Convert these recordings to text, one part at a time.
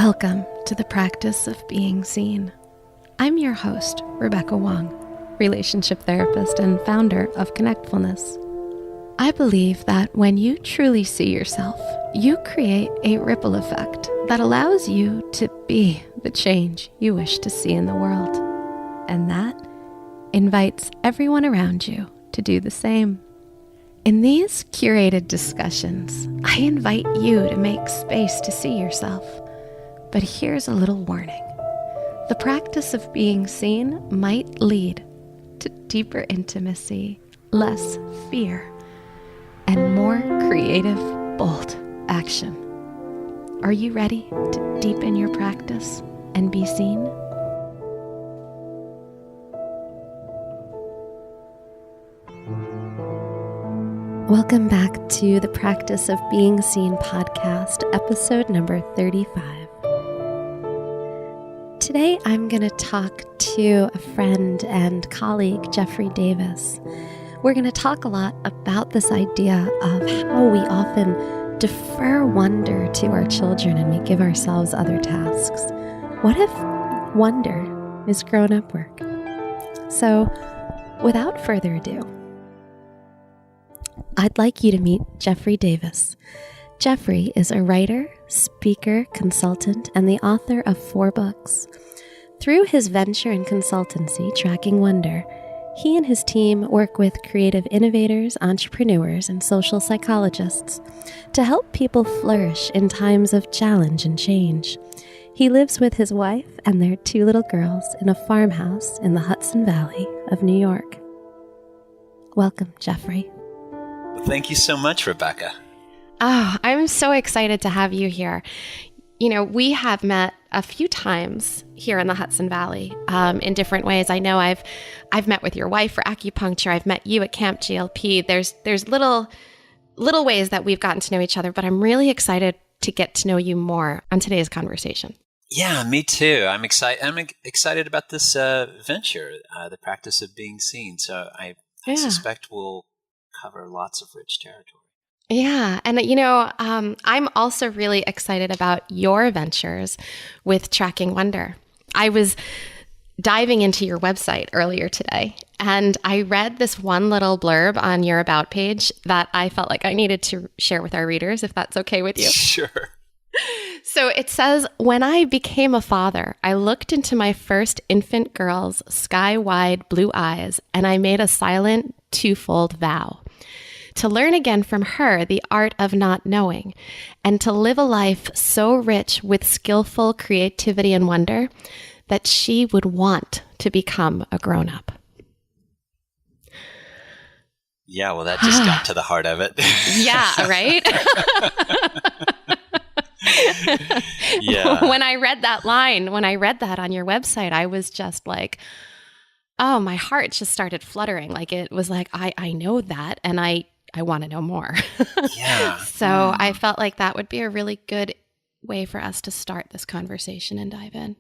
Welcome to the practice of being seen. I'm your host, Rebecca Wong, relationship therapist and founder of Connectfulness. I believe that when you truly see yourself, you create a ripple effect that allows you to be the change you wish to see in the world. And that invites everyone around you to do the same. In these curated discussions, I invite you to make space to see yourself. But here's a little warning. The practice of being seen might lead to deeper intimacy, less fear, and more creative, bold action. Are you ready to deepen your practice and be seen? Welcome back to the Practice of Being Seen podcast, episode number 35. Today, I'm going to talk to a friend and colleague, Jeffrey Davis. We're going to talk a lot about this idea of how we often defer wonder to our children and we give ourselves other tasks. What if wonder is grown-up work? So, without further ado, I'd like you to meet Jeffrey Davis. Jeffrey is a writer, speaker, consultant, and the author of 4 books. Through his venture in consultancy, Tracking Wonder, he and his team work with creative innovators, entrepreneurs, and social psychologists to help people flourish in times of challenge and change. He lives with his wife and their 2 little girls in a farmhouse in the Hudson Valley of New York. Welcome, Jeffrey. Thank you so much, Rebecca. Oh, I'm so excited to have you here. You know, we have met a few times here in the Hudson Valley in different ways. I know I've met with your wife for acupuncture. I've met you at Camp GLP. There's little ways that we've gotten to know each other, but I'm really excited to get to know you more on today's conversation. Yeah, me too. I'm excited about this venture, the practice of being seen. So I suspect we'll cover lots of rich territory. Yeah. And, you know, I'm also really excited about your ventures with Tracking Wonder. I was diving into your website earlier today, and I read this one little blurb on your About page that I felt like I needed to share with our readers, if that's okay with you. Sure. So it says, when I became a father, I looked into my first infant girl's sky-wide blue eyes, and I made a silent 2-fold vow. To learn again from her the art of not knowing, and to live a life so rich with skillful creativity and wonder that she would want to become a grown-up. Yeah, well, that just got to the heart of it. Yeah, right? Yeah. When I read that on your website, I was just like, oh, my heart just started fluttering. Like it was like, I know that, and I want to know more. Yeah. So I felt like that would be a really good way for us to start this conversation and dive in.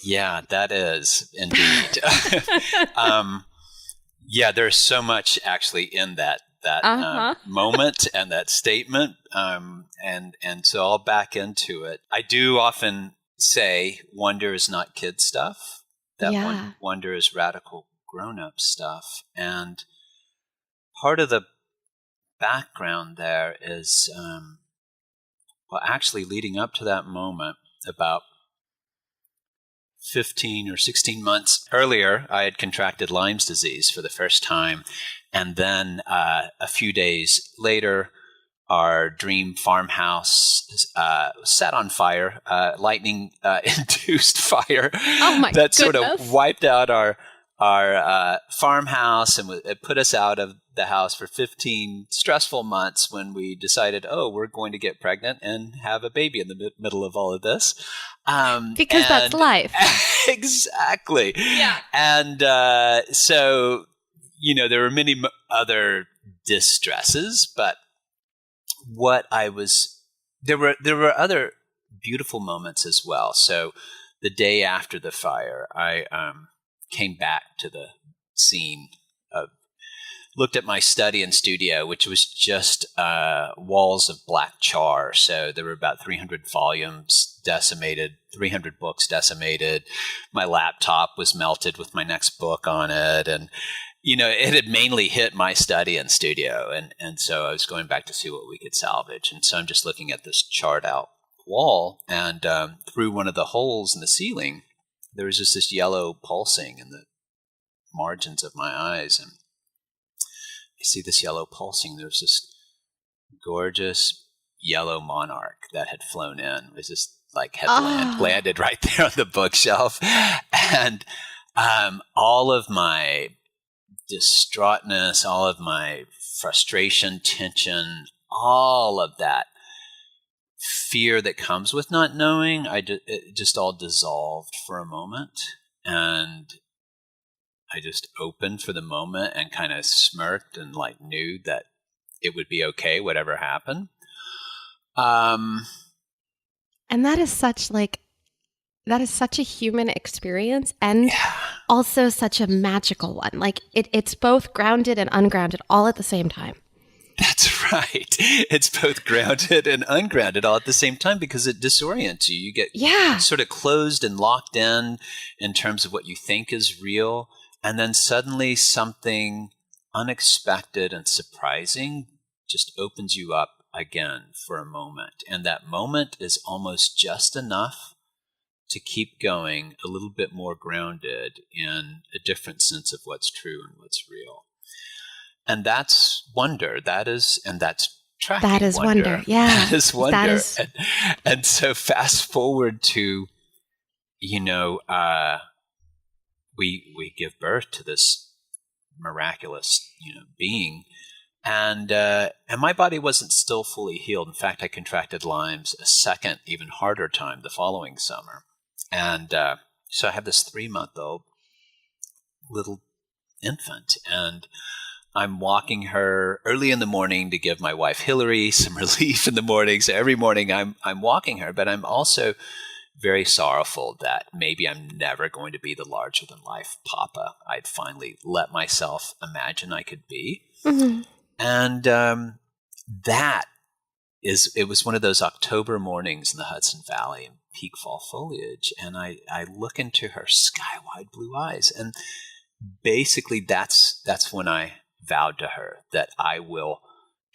Yeah, that is indeed. Yeah, there's so much actually in that moment and that statement. And so I'll back into it. I do often say wonder is not kid stuff. That wonder is radical grown-up stuff. And part of the background there is, actually leading up to that moment, about 15 or 16 months earlier, I had contracted Lyme's disease for the first time. And then a few days later, our dream farmhouse set on fire, lightning-induced fire that sort of wiped out our farmhouse, and it put us out of the house for 15 stressful months when we decided, we're going to get pregnant and have a baby in the middle of all of this. Because that's life. Exactly. Yeah. And so, you know, there were many other distresses, but there were other beautiful moments as well. So the day after the fire, I came back to the scene of looked at my study and studio, which was just walls of black char. So there were about 300 volumes decimated, 300 books decimated. My laptop was melted with my next book on it. And, it had mainly hit my study and studio. And so I was going back to see what we could salvage. And so I'm just looking at this charred out wall. And through one of the holes in the ceiling, there was just this yellow pulsing in the margins of my eyes. And I see this yellow pulsing. There's this gorgeous yellow monarch that had flown in. It was just landed right there on the bookshelf. And all of my distraughtness, all of my frustration, tension, all of that fear that comes with not knowing, it just all dissolved for a moment. And I just opened for the moment and kind of smirked and knew that it would be okay, whatever happened. And that is such a human experience, and also such a magical one. It's both grounded and ungrounded all at the same time. That's right. It's both grounded and ungrounded all at the same time because it disorients you. You get sort of closed and locked in terms of what you think is real. And then suddenly something unexpected and surprising just opens you up again for a moment. And that moment is almost just enough to keep going a little bit more grounded in a different sense of what's true and what's real. And that's wonder. That's tracking That is wonder. Yeah. That is wonder. And so fast forward to, we give birth to this miraculous, being. And my body wasn't still fully healed. In fact, I contracted Lyme's a second, even harder time the following summer. And so I have this 3-month-old little infant, and I'm walking her early in the morning to give my wife Hillary some relief in the morning. So every morning I'm walking her, but I'm also very sorrowful that maybe I'm never going to be the larger-than-life papa I'd finally let myself imagine I could be. Mm-hmm. And it was one of those October mornings in the Hudson Valley in peak fall foliage, and I look into her sky-wide blue eyes, and basically that's when I vowed to her that I will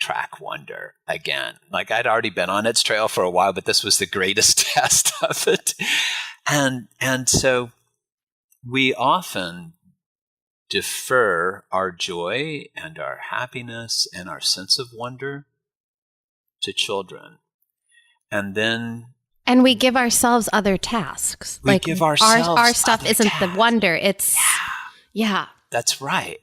track wonder again. I'd already been on its trail for a while, but this was the greatest test of it. And so we often defer our joy and our happiness and our sense of wonder to children. And we give ourselves other tasks. Give ourselves our stuff isn't tasks. The wonder. It's That's right.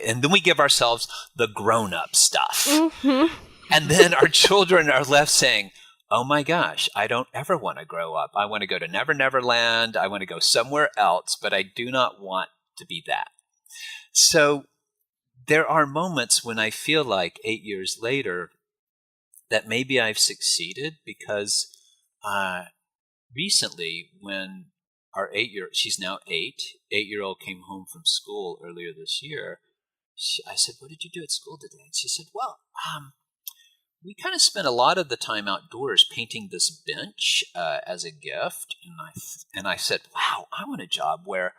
And then we give ourselves the grown-up stuff. Mm-hmm. And then our children are left saying, oh my gosh, I don't ever want to grow up. I want to go to Never Never Land. I want to go somewhere else, but I do not want to be that. So there are moments when I feel like 8 years later that maybe I've succeeded because recently when our she's now 8-year-old came home from school earlier this year. I said, what did you do at school today? And she said, well, we kind of spent a lot of the time outdoors painting this bench as a gift. And I said, wow, I want a job where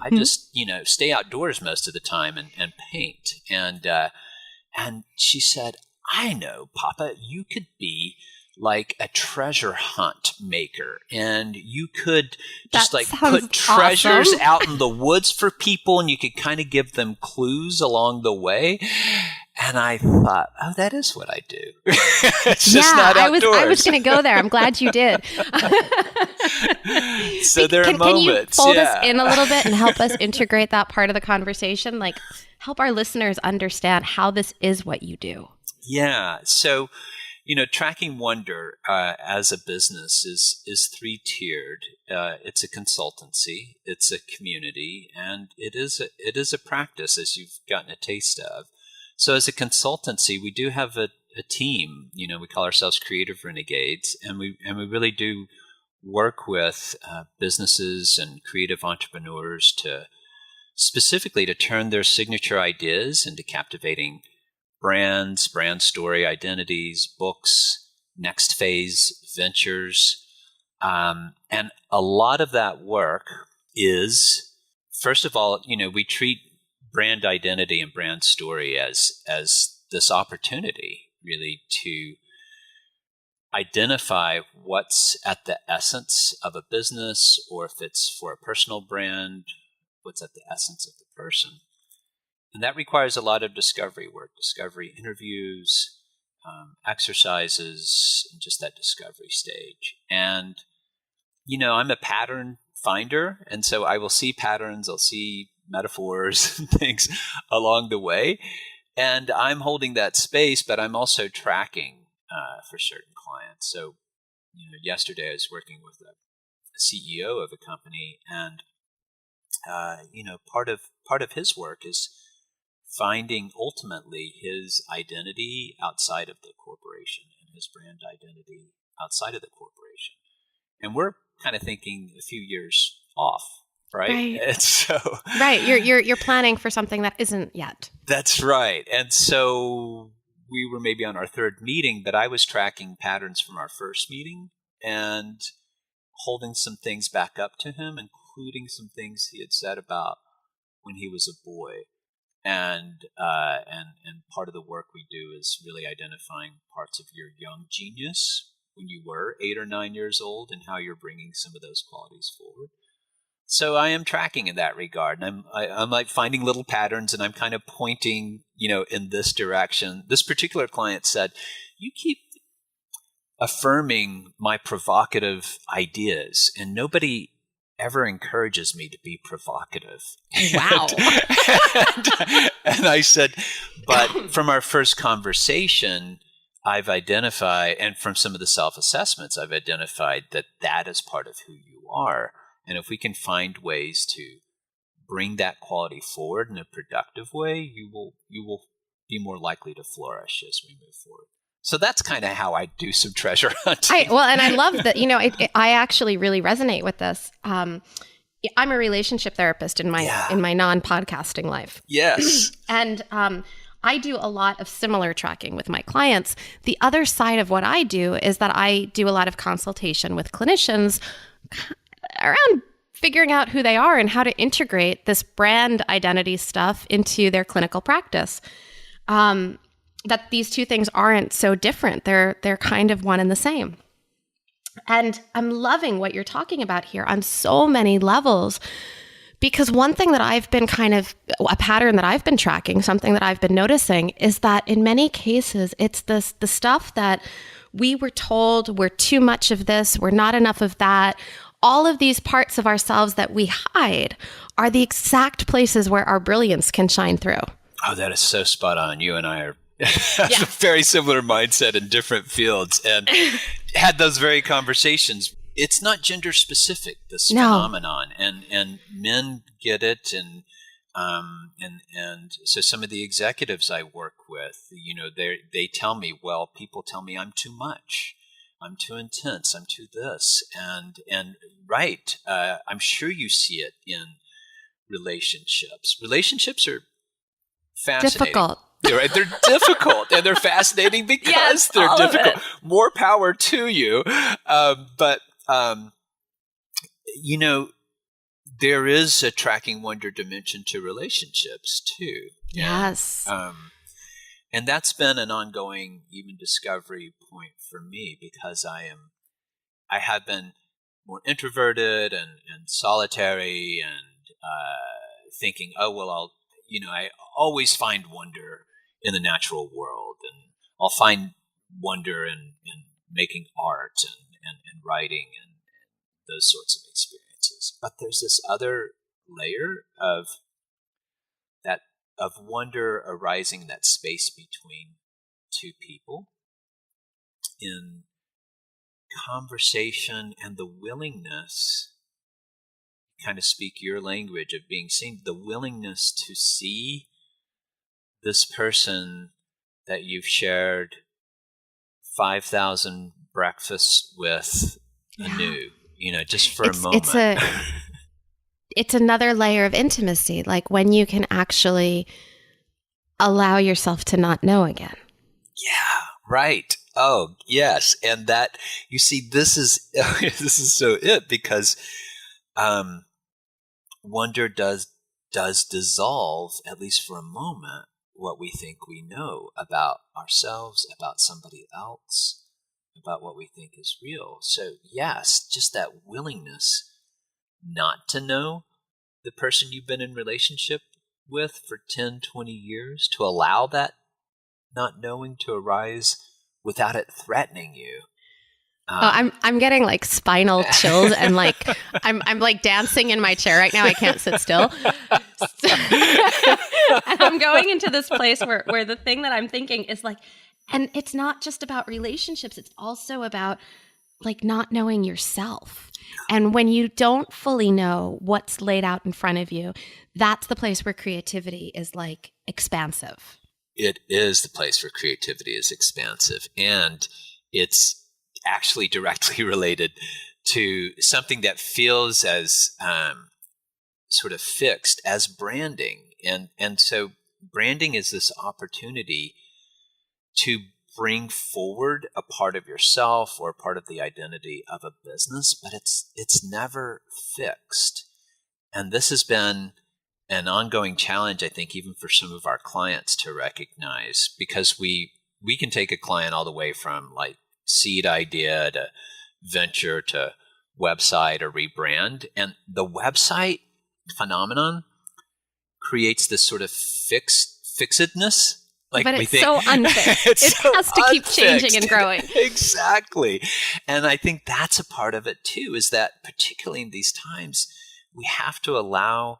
I just, stay outdoors most of the time and paint. And she said, I know, Papa, you could be like a treasure hunt maker, and you could just put treasures awesome. out in the woods for people, and you could kind of give them clues along the way. And I thought, oh, that is what I do. It's just not outdoors. I was going to go there. I'm glad you did. So there are moments. Can you fold us in a little bit and help us integrate that part of the conversation? Help our listeners understand how this is what you do. Yeah. So, tracking wonder as a business is 3-tiered. It's a consultancy, it's a community, and it is a practice, as you've gotten a taste of. So as a consultancy, we do have a team. We call ourselves Creative Renegades, and we really do work with businesses and creative entrepreneurs to specifically to turn their signature ideas into captivating brands, brand story, identities, books, next phase ventures. And a lot of that work is, first of all, we treat brand identity and brand story as this opportunity really to identify what's at the essence of a business, or if it's for a personal brand, what's at the essence of the person. And that requires a lot of discovery work, discovery interviews, exercises, and just that discovery stage. And, I'm a pattern finder, and so I will see patterns, I'll see metaphors and things along the way. And I'm holding that space, but I'm also tracking for certain clients. So, yesterday I was working with a CEO of a company, and part of his work is finding ultimately his identity outside of the corporation and his brand identity outside of the corporation. And we're kind of thinking a few years off, right? And so, right. You're planning for something that isn't yet. That's right. And so we were maybe on our third meeting, but I was tracking patterns from our first meeting and holding some things back up to him, including some things he had said about when he was a boy. And part of the work we do is really identifying parts of your young genius when you were 8 or 9 years old and how you're bringing some of those qualities forward. So I am tracking in that regard, and I'm like finding little patterns, and I'm kind of pointing, in this direction. This particular client said, "You keep affirming my provocative ideas, and nobody ever encourages me to be provocative." Wow. and I said, but from our first conversation, I've identified, and from some of the self-assessments, I've identified that is part of who you are. And if we can find ways to bring that quality forward in a productive way, you will be more likely to flourish as we move forward. So that's kind of how I do some treasure hunting. And I love that, I actually really resonate with this. I'm a relationship therapist in my non-podcasting life. Yes. And I do a lot of similar tracking with my clients. The other side of what I do is that I do a lot of consultation with clinicians around figuring out who they are and how to integrate this brand identity stuff into their clinical practice. That these two things aren't so different. They're kind of one and the same. And I'm loving what you're talking about here on so many levels, because one thing that I've been a pattern that I've been tracking, something that I've been noticing, is that in many cases, it's the stuff that we were told we're too much of this, we're not enough of that. All of these parts of ourselves that we hide are the exact places where our brilliance can shine through. Oh, that is so spot on. You and I are have a very similar mindset in different fields, and had those very conversations. It's not gender specific, this phenomenon, and men get it, and so some of the executives I work with, they tell me, well, people tell me I'm too much, I'm too intense, I'm too this, and right, I'm sure you see it in relationships. Relationships are fascinating. Difficult. They're difficult, and they're fascinating because they're difficult. More power to you. But there is a tracking wonder dimension to relationships too. Yes. And that's been an ongoing even discovery point for me, because I have been more introverted and solitary, and thinking, oh, well, I always find wonder in the natural world, and I'll find wonder in making art and writing and those sorts of experiences. But there's this other layer of wonder arising in that space between two people in conversation, and the willingness, kind of speak your language of being seen, the willingness to see this person that you've shared 5,000 breakfasts with anew, just for a moment. it's another layer of intimacy, like when you can actually allow yourself to not know again. Yeah, right. Oh, yes. And that, you see, this is this is so it, because wonder does dissolve, at least for a moment, what we think we know about ourselves, about somebody else, about what we think is real. So yes, just that willingness not to know the person you've been in relationship with for 10, 20 years, to allow that not knowing to arise without it threatening you. I'm getting like spinal chills, and like I'm like dancing in my chair right now. I can't sit still. And I'm going into this place where the thing that I'm thinking is like, and it's not just about relationships, it's also about like not knowing yourself. And when you don't fully know what's laid out in front of you, that's the place where creativity is like expansive. It is the place where creativity is expansive. And it's actually directly related to something that feels as sort of fixed as branding. And so branding is this opportunity to bring forward a part of yourself or a part of the identity of a business, but it's never fixed. And this has been an ongoing challenge, I think, even for some of our clients to recognize, because we can take a client all the way from like seed idea to venture to website or rebrand. And the website phenomenon creates this sort of fixedness. Like, but it's so unfixed. It has to keep changing and growing. Exactly. And I think that's a part of it too, is that particularly in these times, we have to allow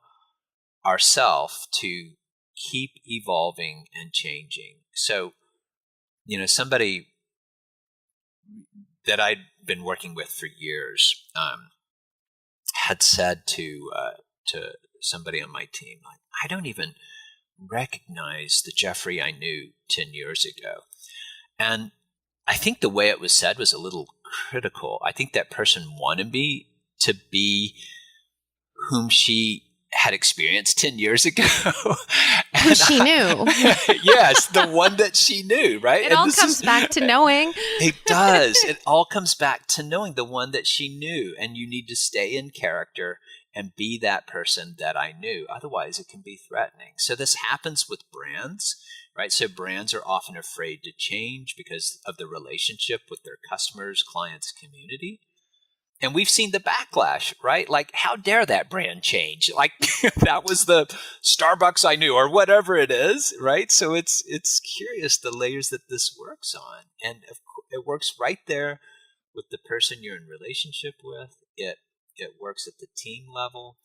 ourselves to keep evolving and changing. So, somebody that I'd been working with for years had said to somebody on my team, like, I don't even recognize the Jeffrey I knew 10 years ago. And I think the way it was said was a little critical. I think that person wanted me to be whom she had experienced 10 years ago. Who she knew. Yes, the one that she knew, right? It all comes back to knowing. It does. It all comes back to knowing the one that she knew. And you need to stay in character and be that person that I knew. Otherwise, it can be threatening. So this happens with brands, right? So brands are often afraid to change because of the relationship with their customers, clients, community. And we've seen the backlash, right? Like, how dare that brand change? Like, that was the Starbucks I knew, or whatever it is, right? So it's curious the layers that this works on. And it works right there with the person you're in relationship with. It works at the team level,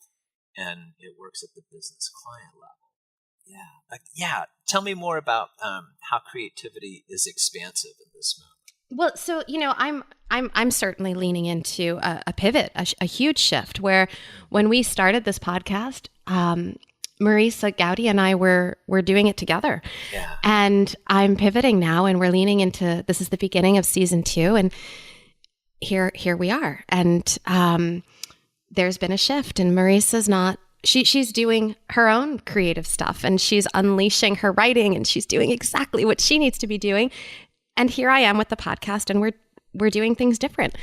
and it works at the business client level. Yeah. Tell me more about how creativity is expansive in this moment. Well, so I'm certainly leaning into a pivot, a huge shift. Where when we started this podcast, Marisa Gowdy and I were doing it together, and I'm pivoting now, and we're leaning into, this is the beginning of season 2, and here we are, and there's been a shift, and Marisa's not. She's doing her own creative stuff, and she's unleashing her writing, and she's doing exactly what she needs to be doing. And here I am with the podcast, and we're doing things different.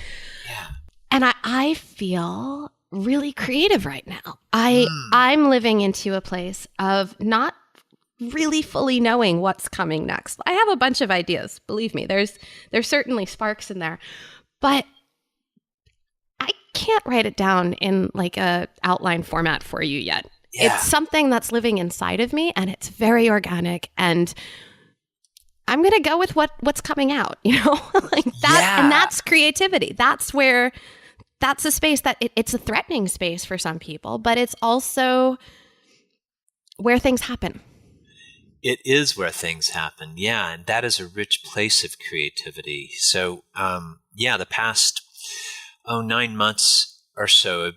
Yeah. And I feel really creative right now. I'm living into a place of not really fully knowing what's coming next. I have a bunch of ideas, believe me. There's certainly sparks in there, but I can't write it down in like a outline format for you yet. Yeah. It's something that's living inside of me, and it's very organic, and I'm going to go with what's coming out, like that. Yeah. And that's creativity. That's a space that it's a threatening space for some people, but it's also where things happen. It is where things happen. Yeah. And that is a rich place of creativity. So, the past, 9 months or so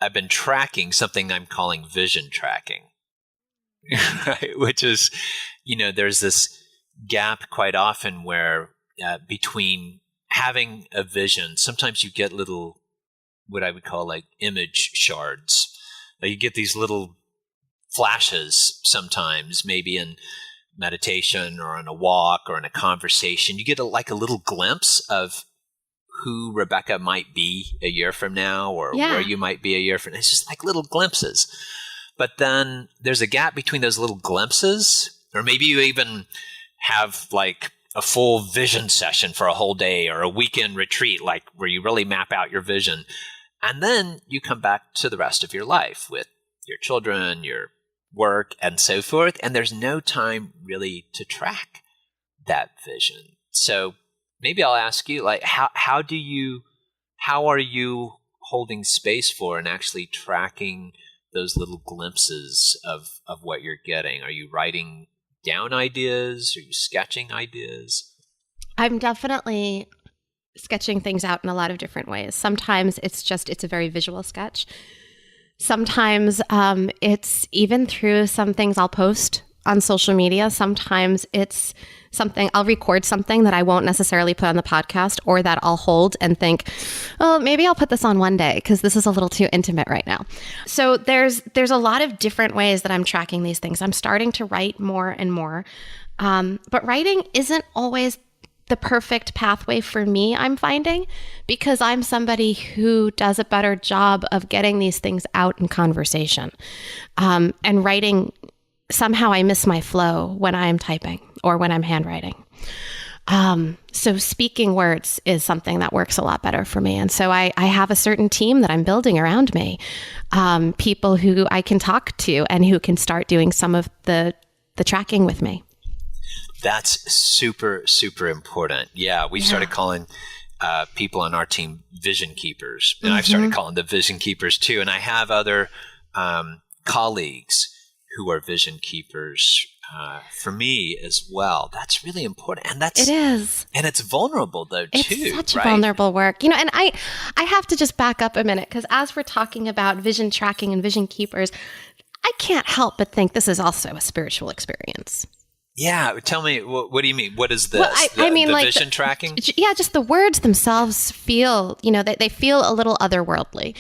I've been tracking something I'm calling vision tracking. Right? Which is, there's this gap quite often where between having a vision, sometimes you get little what I would call like image shards. You get these little flashes sometimes, maybe in meditation or in a walk or in a conversation. You get a little glimpse of who Rebecca might be a year from now, or where you might be a year from now. It's just like little glimpses. But then there's a gap between those little glimpses, or maybe you even have like a full vision session for a whole day or a weekend retreat, like where you really map out your vision. And then you come back to the rest of your life with your children, your work, and so forth. And there's no time really to track that vision. So maybe I'll ask you, like, how are you holding space for and actually tracking those little glimpses of what you're getting? Are you writing down ideas? Are you sketching ideas? I'm definitely sketching things out in a lot of different ways. Sometimes it's a very visual sketch. Sometimes it's even through some things I'll post on social media. Sometimes it's something I'll record something that I won't necessarily put on the podcast, or that I'll hold and think, oh, maybe I'll put this on one day because this is a little too intimate right now. So there's a lot of different ways that I'm tracking these things. I'm starting to write more and more, but writing isn't always the perfect pathway for me, I'm finding, because I'm somebody who does a better job of getting these things out in conversation. And writing, somehow I miss my flow when I'm typing or when I'm handwriting. So speaking words is something that works a lot better for me. And so I have a certain team that I'm building around me, people who I can talk to and who can start doing some of the tracking with me. That's super, super important. Yeah, we started calling people on our team vision keepers. And I've started calling them vision keepers too. And I have other colleagues who are vision keepers for me as well. That's really important. And it is. And it's vulnerable though too. It's such vulnerable work. And I have to just back up a minute, because as we're talking about vision tracking and vision keepers, I can't help but think this is also a spiritual experience. Yeah. Tell me, what do you mean? What is this? Well, I mean, the like vision tracking? Yeah, just the words themselves feel, they feel a little otherworldly.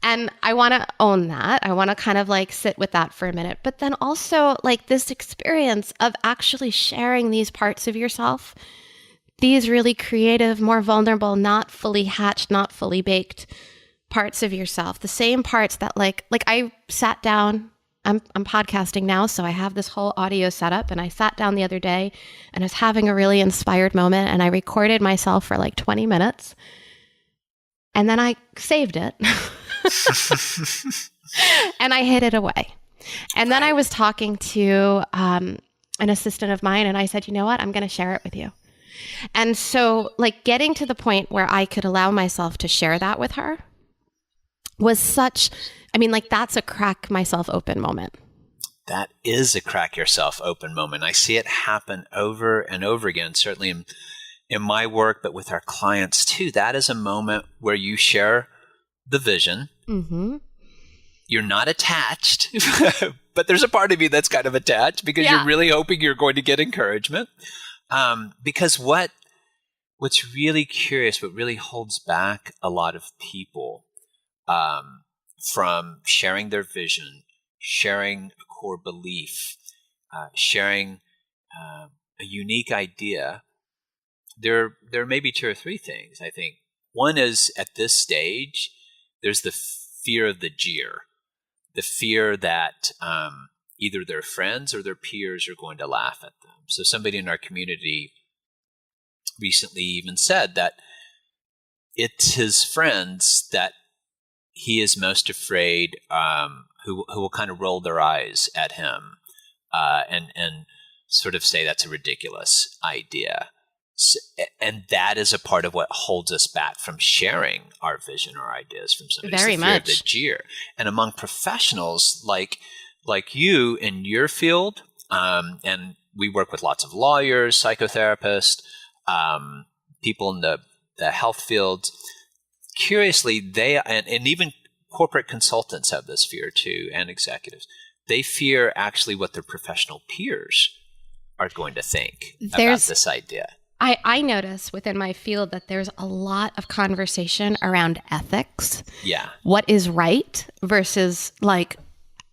And I want to own that. I want to kind of like sit with that for a minute. But then also like this experience of actually sharing these parts of yourself, these really creative, more vulnerable, not fully hatched, not fully baked parts of yourself. The same parts that like I sat down. I'm podcasting now, so I have this whole audio setup, and I sat down the other day and I was having a really inspired moment, and I recorded myself for like 20 minutes, and then I saved it and I hid it away. And then I was talking to an assistant of mine, and I said, you know what, I'm going to share it with you. And so like getting to the point where I could allow myself to share that with her was that's a crack myself open moment. That is a crack yourself open moment. I see it happen over and over again, certainly in my work, but with our clients too. That is a moment where you share the vision. Mm-hmm. You're not attached, but there's a part of you that's kind of attached because you're really hoping you're going to get encouragement. Because what's really curious, what really holds back a lot of people from sharing their vision, sharing a core belief, sharing a unique idea, there may be two or three things, I think. One is, at this stage, there's the fear of the jeer, the fear that either their friends or their peers are going to laugh at them. So somebody in our community recently even said that it's his friends that he is most afraid who will kind of roll their eyes at him and sort of say that's a ridiculous idea. So, and that is a part of what holds us back from sharing our vision or ideas from somebody. Very much. The jeer. And among professionals like you in your field, and we work with lots of lawyers, psychotherapists, people in the health field. Curiously, and even corporate consultants have this fear too, and executives. They fear actually what their professional peers are going to think about this idea. I notice within my field that there's a lot of conversation around ethics. Yeah. What is right versus like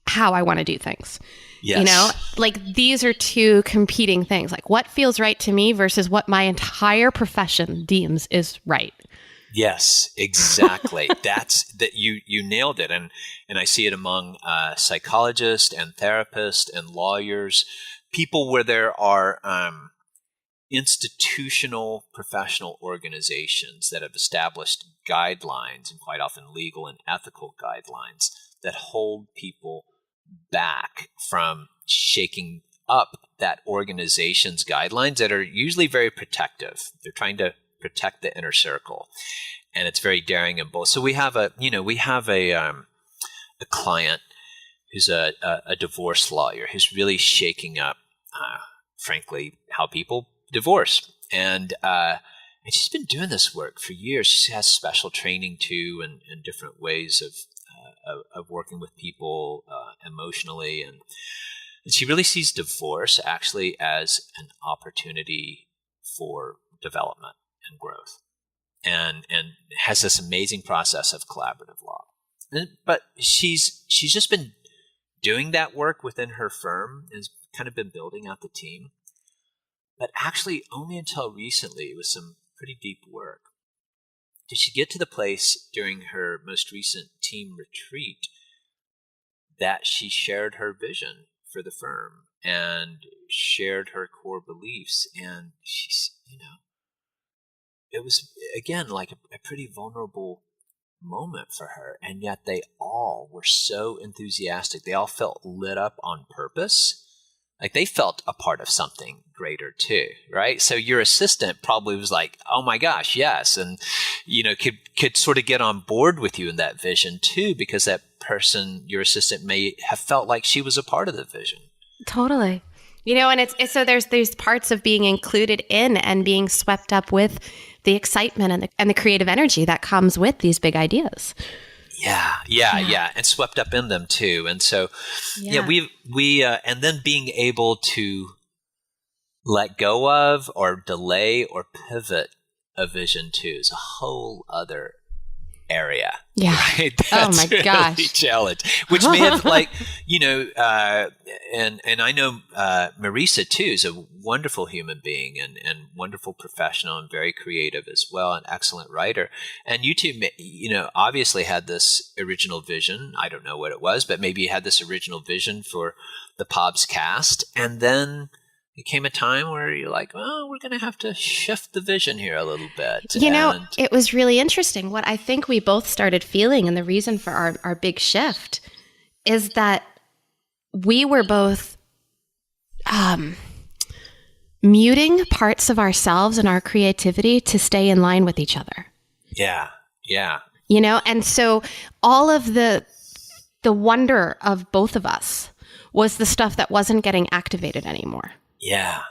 how I want to do things. Yes. You know, like these are two competing things. Like what feels right to me versus what my entire profession deems is right. Yes, exactly. You nailed it. And I see it among psychologists and therapists and lawyers, people where there are institutional professional organizations that have established guidelines, and quite often legal and ethical guidelines, that hold people back from shaking up that organization's guidelines that are usually very protective. They're trying to protect the inner circle, and it's very daring and bold. So we have a client who's a divorce lawyer who's really shaking up, frankly, how people divorce. And she's been doing this work for years. She has special training too, and different ways of working with people emotionally. And she really sees divorce actually as an opportunity for development and growth, and has this amazing process of collaborative law. But she's just been doing that work within her firm, has kind of been building out the team. But actually, only until recently, with some pretty deep work, did she get to the place during her most recent team retreat that she shared her vision for the firm and shared her core beliefs. And she's, it was, again, like a pretty vulnerable moment for her. And yet they all were so enthusiastic. They all felt lit up on purpose. Like they felt a part of something greater too, right? So your assistant probably was like, "Oh my gosh, yes," and could sort of get on board with you in that vision too, because that person, your assistant, may have felt like she was a part of the vision. Totally, and it's so there's these parts of being included in and being swept up with the excitement and the creative energy that comes with these big ideas. Yeah, and swept up in them too. And so, we and then being able to let go of or delay or pivot a vision too is a whole other area. Yeah. Right? That's my really gosh. challenge, which may have and I know Marisa too is a wonderful human being and wonderful professional and very creative as well, an excellent writer. And you two, obviously had this original vision. I don't know what it was, but maybe you had this original vision for the Paws cast, and then it came a time where you're like, well, we're going to have to shift the vision here a little bit. It was really interesting. What I think we both started feeling, and the reason for our big shift, is that we were both muting parts of ourselves and our creativity to stay in line with each other. Yeah. And so all of the wonder of both of us was the stuff that wasn't getting activated anymore. Yeah.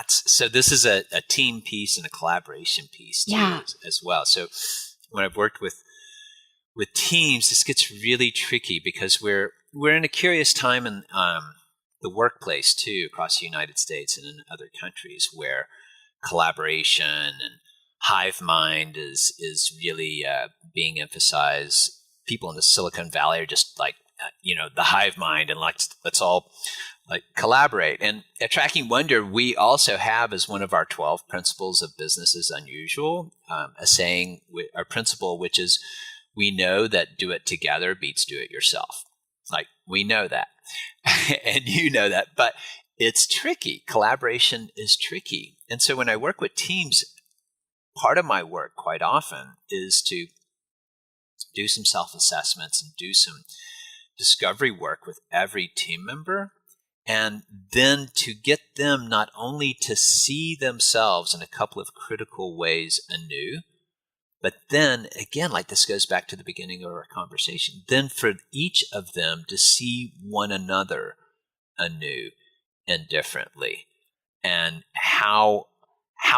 So this is a team piece and a collaboration piece too, as well. So when I've worked with teams, this gets really tricky because we're in a curious time in the workplace too, across the United States and in other countries, where collaboration and hive mind is really being emphasized. People in the Silicon Valley are just like the hive mind, and let's all collaborate. And attracting wonder, we also have as one of our 12 principles of business is unusual, a saying, our principle, which is, we know that do it together beats do it yourself. We know that, and you know that, but it's tricky. Collaboration is tricky. And so when I work with teams, part of my work quite often is to do some self-assessments and do some discovery work with every team member, and then to get them not only to see themselves in a couple of critical ways anew, but then again, this goes back to the beginning of our conversation, then for each of them to see one another anew and differently. And how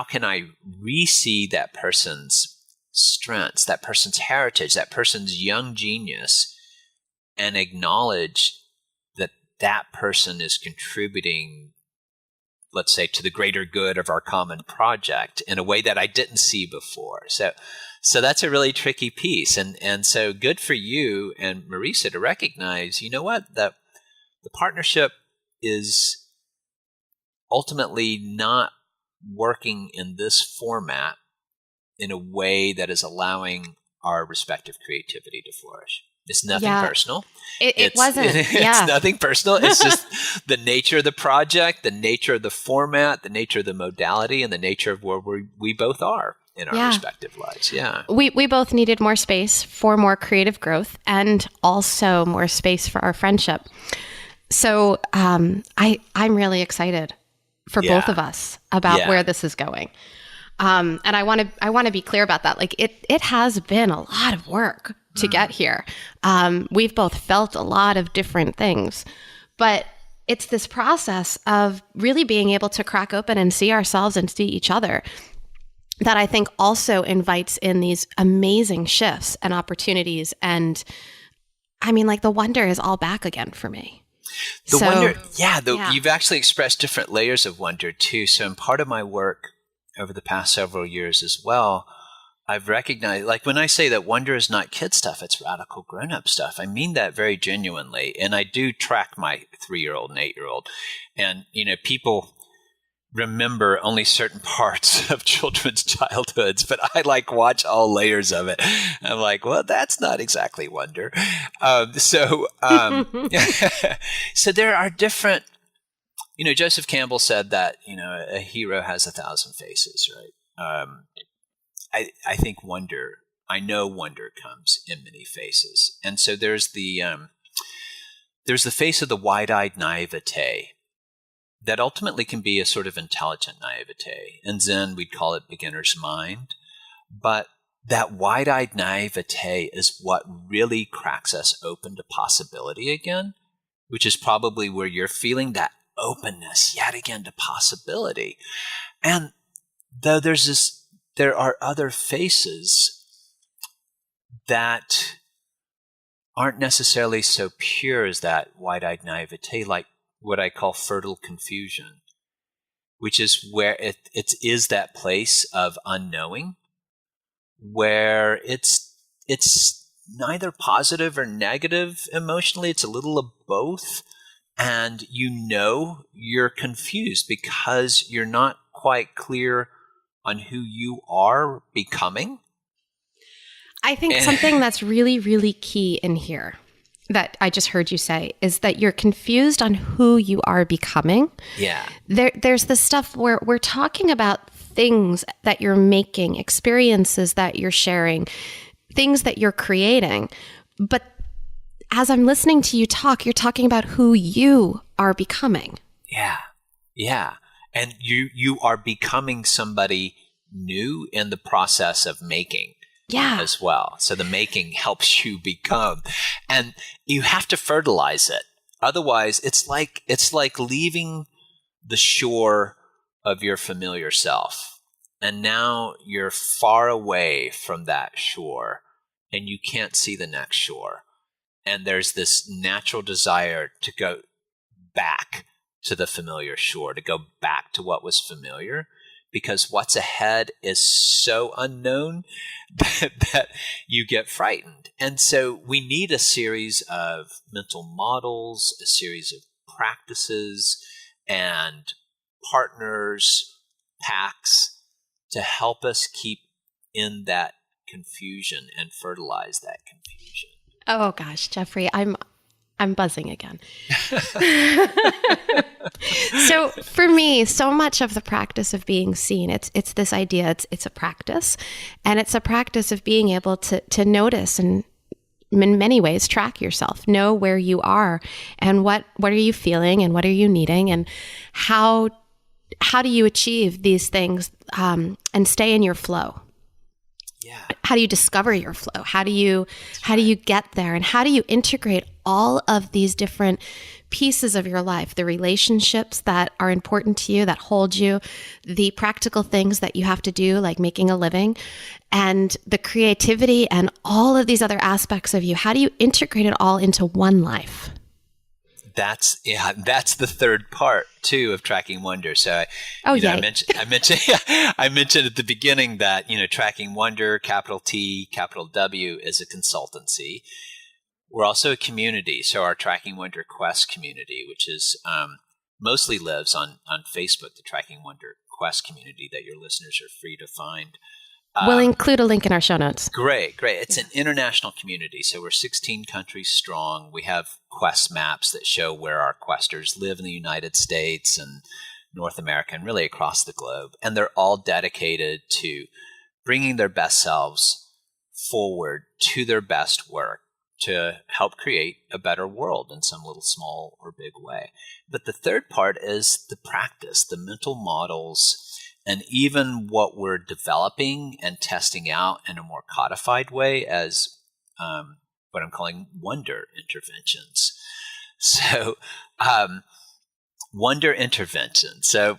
can I re-see that person's strengths, that person's heritage, that person's young genius, and acknowledge that person is contributing let's say, to the greater good of our common project in a way that I didn't see before. So that's a really tricky piece. And so good for you and Marisa to recognize, you know what, that the partnership is ultimately not working in this format in a way that is allowing our respective creativity to flourish. It's nothing personal. It wasn't. It's nothing personal. It's just the nature of the project, the nature of the format, the nature of the modality, and the nature of where we both are in our respective lives. Yeah. We both needed more space for more creative growth and also more space for our friendship. So I'm really excited for both of us about where this is going. And I want to be clear about that. Like it has been a lot of work to get here. We've both felt a lot of different things, but it's this process of really being able to crack open and see ourselves and see each other that I think also invites in these amazing shifts and opportunities. And I mean, like the wonder is all back again for me. You've actually expressed different layers of wonder too. So in part of my work over the past several years as well, I've recognized, like when I say that wonder is not kid stuff, it's radical grown-up stuff. I mean that very genuinely. And I do track my 3-year-old and 8-year-old. And, people remember only certain parts of children's childhoods, but I watch all layers of it. I'm like, well, that's not exactly wonder. So there are different, Joseph Campbell said that, a hero has 1,000 faces, right? I think I know wonder comes in many faces. And so there's the face of the wide-eyed naivete that ultimately can be a sort of intelligent naivete. In Zen, we'd call it beginner's mind. But that wide-eyed naivete is what really cracks us open to possibility again, which is probably where you're feeling that openness yet again to possibility. And though there are other faces that aren't necessarily so pure as that wide-eyed naivete, like what I call fertile confusion, which is where it is that place of unknowing, where it's neither positive or negative emotionally. It's a little of both. And you're confused because you're not quite clear on who you are becoming. I think something that's really, really key in here that I just heard you say is that you're confused on who you are becoming. Yeah. There's this stuff where we're talking about things that you're making, experiences that you're sharing, things that you're creating. But as I'm listening to you talk, you're talking about who you are becoming. Yeah. Yeah. And you are becoming somebody new in the process of making. As well. So the making helps you become, and you have to fertilize it. Otherwise, it's like leaving the shore of your familiar self, and now you're far away from that shore, and you can't see the next shore. And there's this natural desire to go back to the familiar shore, to go back to what was familiar. Because what's ahead is so unknown that you get frightened. And so we need a series of mental models, a series of practices, and partners, packs to help us keep in that confusion and fertilize that confusion. Oh gosh, Jeffrey, I'm buzzing again. So for me, so much of the practice of being seen, it's this idea, it's a practice, and it's a practice of being able to notice and in many ways track yourself, know where you are and what are you feeling and what are you needing and how do you achieve these things and stay in your flow. Yeah. How do you discover your flow? How do you get there? And how do you integrate all of these different pieces of your life, the relationships that are important to you, that hold you, the practical things that you have to do, like making a living, and the creativity and all of these other aspects of you? How do you integrate it all into one life? That's the third part too of tracking wonder. So, I mentioned I mentioned at the beginning that tracking wonder, capital T, capital W, is a consultancy. We're also a community. So our Tracking Wonder Quest community, which is mostly lives on Facebook, the Tracking Wonder Quest community that your listeners are free to find. We'll include a link in our show notes. Great. It's an international community. So we're 16 countries strong. We have quest maps that show where our questers live in the United States and North America and really across the globe. And they're all dedicated to bringing their best selves forward to their best work to help create a better world in some little small or big way. But the third part is the practice, the mental models, and even what we're developing and testing out in a more codified way as what I'm calling wonder interventions. So wonder intervention. So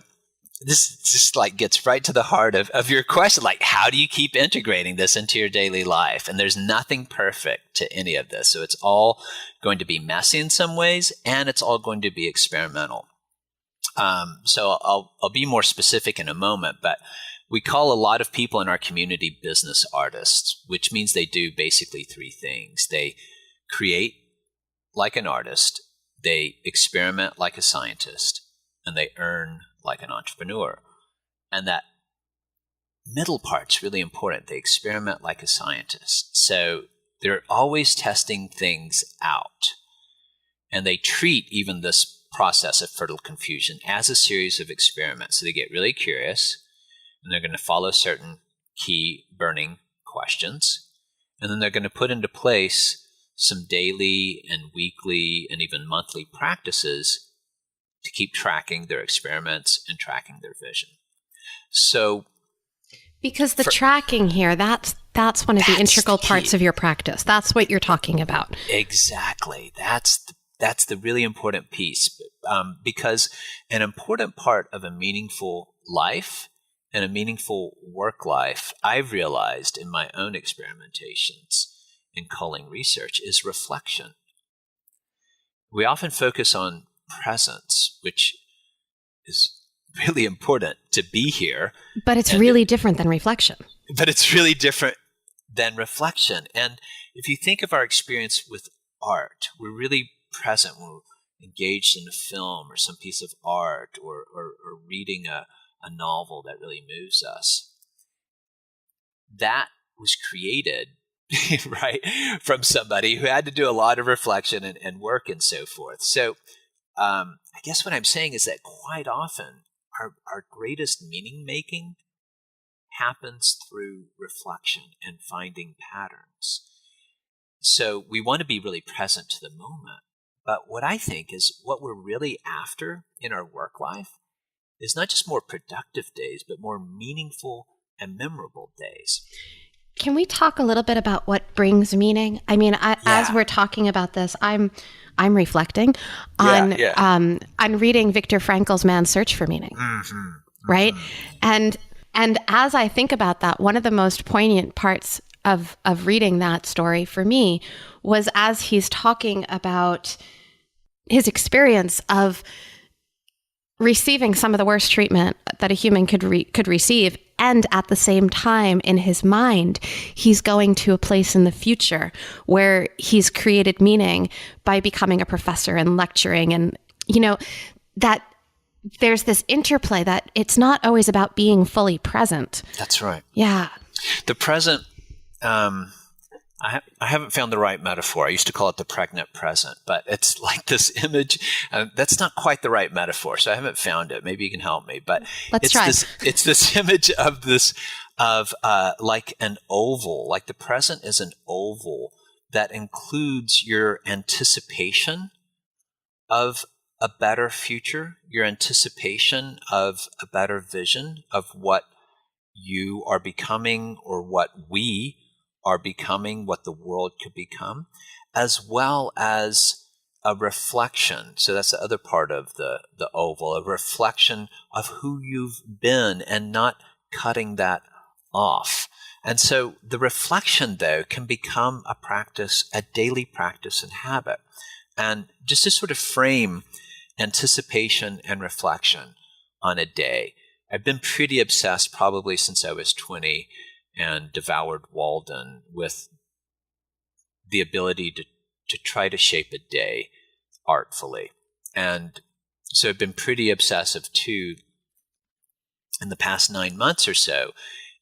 this just gets right to the heart of your question. How do you keep integrating this into your daily life? And there's nothing perfect to any of this. So it's all going to be messy in some ways, and it's all going to be experimental. So I'll be more specific in a moment, but we call a lot of people in our community business artists, which means they do basically three things. They create like an artist, they experiment like a scientist, and they earn like an entrepreneur. And that middle part's really important. They experiment like a scientist. So they're always testing things out. And they treat even this process of fertile confusion as a series of experiments. So they get really curious, and they're going to follow certain key burning questions. And then they're going to put into place some daily and weekly and even monthly practices to keep tracking their experiments and tracking their vision. So because the tracking here, that's one of the integral parts of your practice. That's what you're talking about. Exactly. That's the really important piece, because an important part of a meaningful life and a meaningful work life, I've realized in my own experimentations in culling research, is reflection. We often focus on presence, which is really important to be here. But it's really different than reflection. But it's really different than reflection. And if you think of our experience with art, we're really present when we're engaged in a film or some piece of art or reading a novel that really moves us. That was created right from somebody who had to do a lot of reflection and work and so forth. So I guess what I'm saying is that quite often our greatest meaning making happens through reflection and finding patterns. So we want to be really present to the moment. But what I think is what we're really after in our work life is not just more productive days, but more meaningful and memorable days. Can we talk a little bit about what brings meaning? I mean, as we're talking about this, I'm reflecting on reading Viktor Frankl's Man's Search for Meaning, right? And as I think about that, one of the most poignant parts of reading that story for me was as he's talking about his experience of receiving some of the worst treatment that a human could receive. And at the same time, in his mind, he's going to a place in the future where he's created meaning by becoming a professor and lecturing. And, that there's this interplay that it's not always about being fully present. That's right. Yeah. The present, I haven't found the right metaphor. I used to call it the pregnant present, but it's like this image. That's not quite the right metaphor, so I haven't found it. Maybe you can help me. But let's try. It's this image of like an oval. Like the present is an oval that includes your anticipation of a better future, your anticipation of a better vision of what you are becoming or what we are becoming, what the world could become, as well as a reflection. So that's the other part of the oval, a reflection of who you've been and not cutting that off. And so the reflection, though, can become a practice, a daily practice and habit. and just to sort of frame anticipation and reflection on a day. I've been pretty obsessed probably since I was 20 and devoured Walden with the ability to try to shape a day artfully. And so I've been pretty obsessive too in the past 9 months or so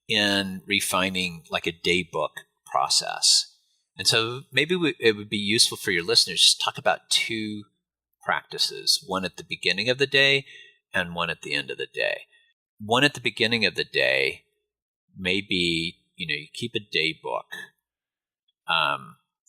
in refining like a day book process. And so maybe it would be useful for your listeners to talk about two practices, one at the beginning of the day and one at the end of the day. One at the beginning of the day may be, you keep a day book,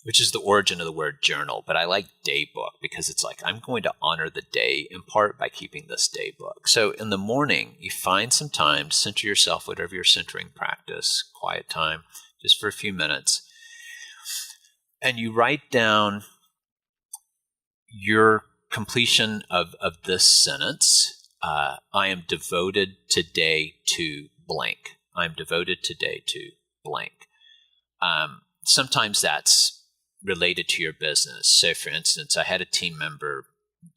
which is the origin of the word journal. But I like day book because it's like I'm going to honor the day in part by keeping this day book. So in the morning, you find some time to center yourself, whatever your centering practice, quiet time, just for a few minutes. And you write down your completion of this sentence. I am devoted today to blank. I'm devoted today to blank. Sometimes that's related to your business. So for instance, I had a team member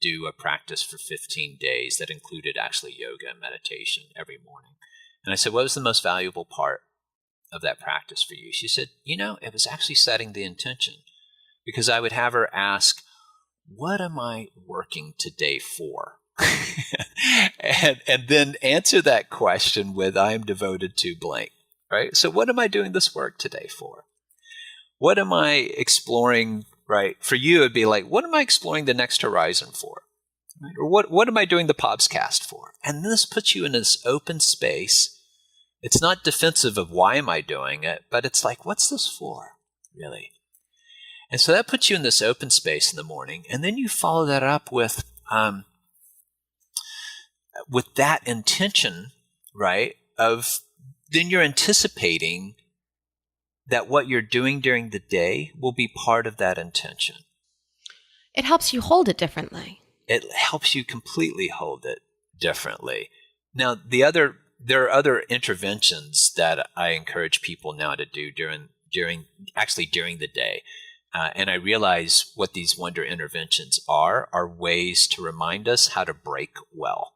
do a practice for 15 days that included actually yoga and meditation every morning. And I said, what was the most valuable part of that practice for you? She said, it was actually setting the intention, because I would have her ask, what am I working today for? and then answer that question with, I am devoted to blank, right? So what am I doing this work today for? What am I exploring, right? For you, it'd be like, what am I exploring the next horizon for? Right? Or what am I doing the podcast for? And this puts you in this open space. It's not defensive of why am I doing it, but it's like, what's this for, really? And so that puts you in this open space in the morning. And then you follow that up with that intention, right, of then you're anticipating that what you're doing during the day will be part of that intention. It helps you hold it differently. It helps you completely hold it differently. Now, there are other interventions that I encourage people now to do during the day. And I realize what these wonder interventions are ways to remind us how to break well.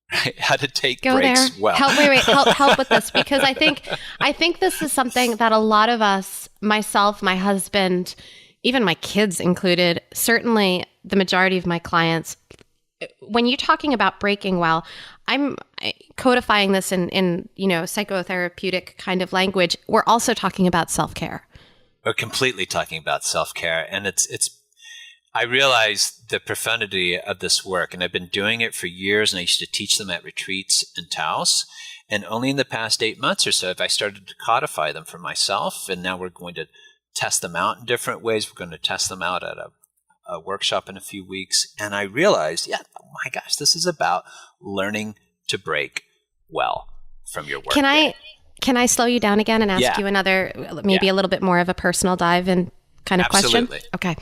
Right? How to take breaks there. well. Help with this, because I think this is something that a lot of us, myself, my husband, even my kids included, certainly the majority of my clients, when you're talking about breaking well, I'm codifying this in psychotherapeutic kind of language. We're also talking about self-care. We're completely talking about self-care, and I realize the profundity of this work, and I've been doing it for years, and I used to teach them at retreats in Taos, and only in the past 8 months or so have I started to codify them for myself, and now we're going to test them out in different ways. We're going to test them out at a workshop in a few weeks, and I realized, oh my gosh, this is about learning to break well from your work. Can I slow you down again and ask you another, maybe a little bit more of a personal dive and kind of Absolutely. question? Okay.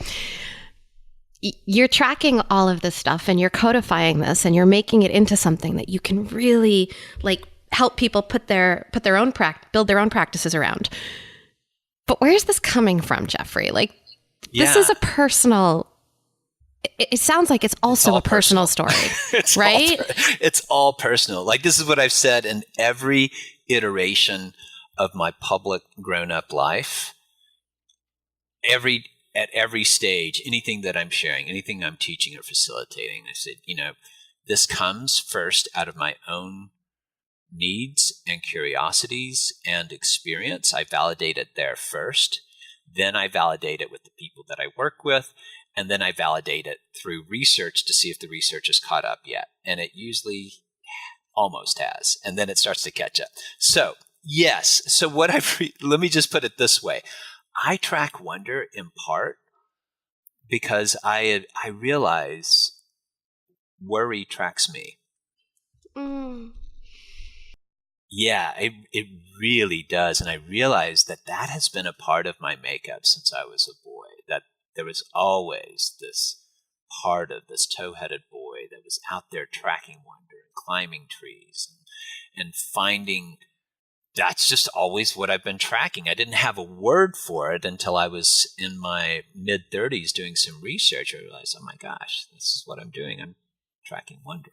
You're tracking all of this stuff and you're codifying this and you're making it into something that you can really help people build their own practices around. But where's this coming from, Jeffrey? This is a personal. It sounds like it's also a personal story, right? It's all personal. This is what I've said in every iteration of my public grown-up life. At every stage, anything that I'm sharing, anything I'm teaching or facilitating, I said, this comes first out of my own needs and curiosities and experience. I validate it there first. Then I validate it with the people that I work with. And then I validate it through research to see if the research is caught up yet. And it usually almost has. And then it starts to catch up. So, yes. So let me just put it this way. I track wonder in part because I realize worry tracks me. Mm. Yeah, it really does. And I realized that has been a part of my makeup since I was a boy, that there was always this part of this tow-headed boy that was out there tracking wonder and climbing trees and finding that's just always what I've been tracking. I didn't have a word for it until I was in my mid-30s doing some research. I realized, oh my gosh, this is what I'm doing. I'm tracking wonder.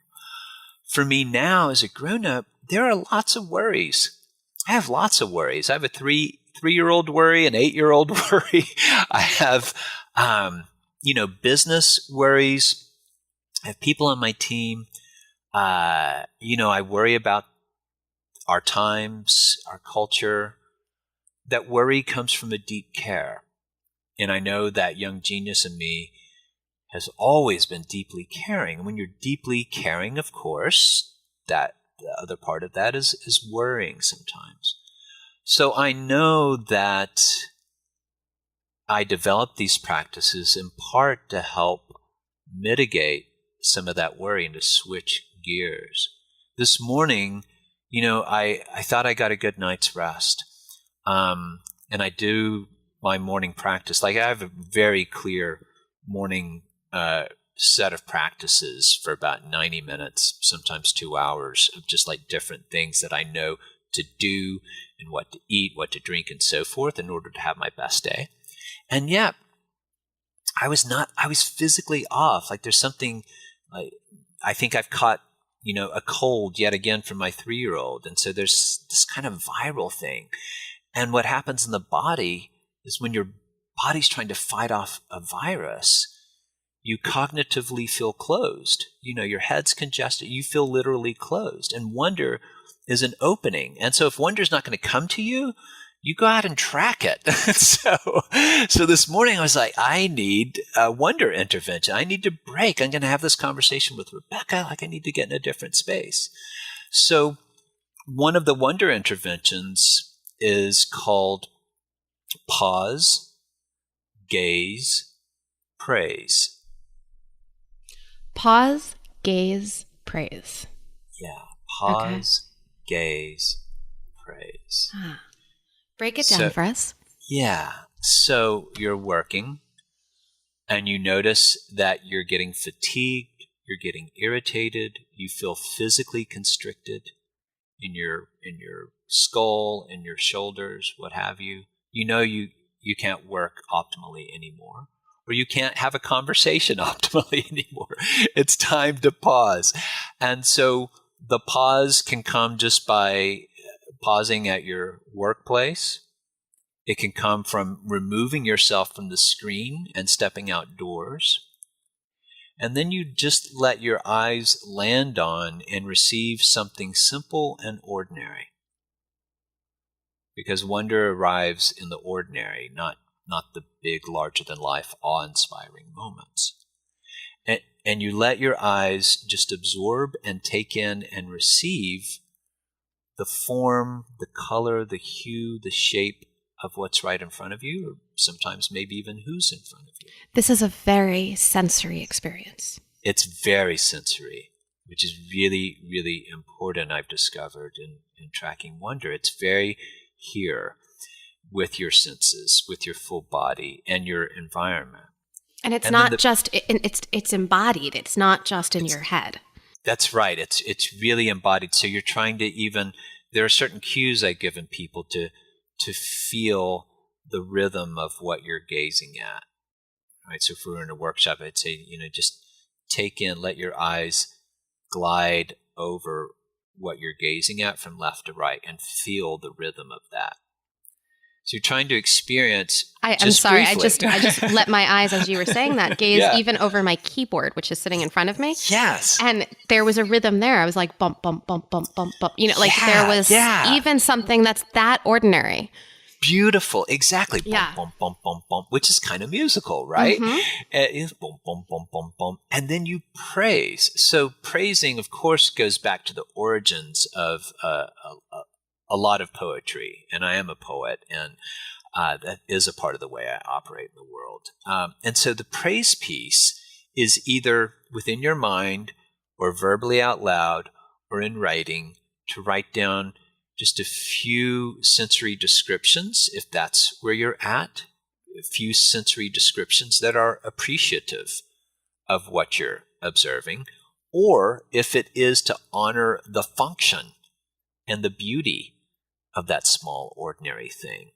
For me now, as a grown-up, there are lots of worries. I have lots of worries. I have a three-year-old worry, an 8-year-old worry. I have, business worries. I have people on my team. I worry about our times, our culture. That worry comes from a deep care. And I know that young genius in me has always been deeply caring. And when you're deeply caring, of course, that the other part of that is worrying sometimes. So I know that I developed these practices in part to help mitigate some of that worry and to switch gears. This morning, I thought I got a good night's rest. And I do my morning practice. Like I have a very clear morning set of practices for about 90 minutes, sometimes 2 hours of just like different things that I know to do and what to eat, what to drink, and so forth in order to have my best day. And yet, I was physically off. Like there's something, like I think I've caught, a cold yet again from my 3-year-old. And so there's this kind of viral thing. And what happens in the body is when your body's trying to fight off a virus, you cognitively feel closed. Your head's congested. You feel literally closed. And wonder is an opening. And so if wonder's not going to come to you, you go out and track it. So this morning I was like, I need a wonder intervention. I need to break. I'm going to have this conversation with Rebecca. Like I need to get in a different space. So one of the wonder interventions is called Paws Gaze Praise. Pause, gaze, praise. Yeah. Pause, gaze, praise. Break it down for us. Yeah. So you're working and you notice that you're getting fatigued, you're getting irritated, you feel physically constricted in your skull, in your shoulders, what have you. You can't work optimally anymore. Or you can't have a conversation optimally anymore. It's time to pause. And so the pause can come just by pausing at your workplace. It can come from removing yourself from the screen and stepping outdoors. And then you just let your eyes land on and receive something simple and ordinary. Because wonder arrives in the ordinary, not the big, larger-than-life, awe-inspiring moments. And you let your eyes just absorb and take in and receive the form, the color, the hue, the shape of what's right in front of you, or sometimes maybe even who's in front of you. This is a very sensory experience. It's very sensory, which is really, really important, I've discovered in tracking wonder. It's very here with your senses, with your full body and your environment. And it's not just, it's embodied. It's not just in your head. That's right. It's really embodied. So you're trying to there are certain cues I've given people to feel the rhythm of what you're gazing at. Right. So if we were in a workshop, I'd say, just let your eyes glide over what you're gazing at from left to right and feel the rhythm of that. So you're trying to experience. I'm sorry. I just let my eyes, as you were saying that, gaze even over my keyboard, which is sitting in front of me. Yes. And there was a rhythm there. I was like, bump, bump, bump, bump, bump, bump. There was even something that's that ordinary. Beautiful. Exactly. Bump, bump, bump, bump, bump, which is kind of musical, right? Mm-hmm. It is bump, bump, bump, bump, bump. And then you praise. So praising, of course, goes back to the origins of a lot of poetry, and I am a poet, and that is a part of the way I operate in the world. And so the praise piece is either within your mind or verbally out loud or in writing, to write down just a few sensory descriptions, if that's where you're at, a few sensory descriptions that are appreciative of what you're observing, or if it is to honor the function and the beauty of that small, ordinary thing,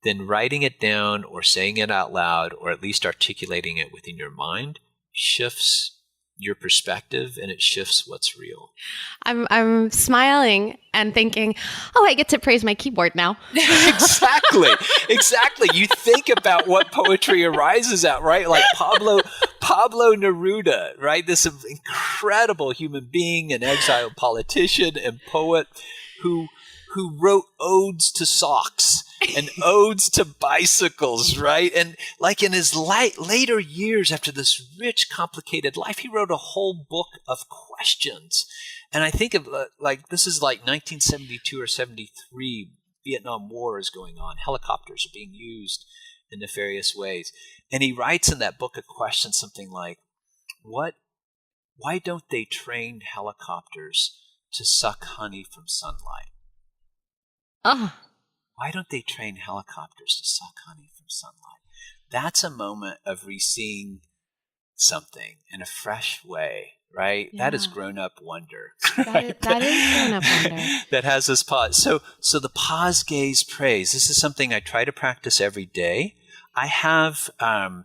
then writing it down or saying it out loud, or at least articulating it within your mind, shifts your perspective and it shifts what's real. I'm smiling and thinking, oh, I get to praise my keyboard now. Exactly. You think about what poetry arises at, right? Like Pablo Neruda, right? This incredible human being, an exiled politician and poet who wrote odes to socks and odes to bicycles, right? And like in his later years, after this rich, complicated life, he wrote a whole book of questions. And I think of this is like 1972 or 73, Vietnam War is going on. Helicopters are being used in nefarious ways. And he writes in that book of questions something like, why don't they train helicopters to suck honey from sunlight? Why don't they train helicopters to suck honey from sunlight? That's a moment of re-seeing something in a fresh way, right? Yeah. That is grown-up wonder. Right? That is grown-up wonder. That has this pause. So the Paws Gaze praise, this is something I try to practice every day. I have on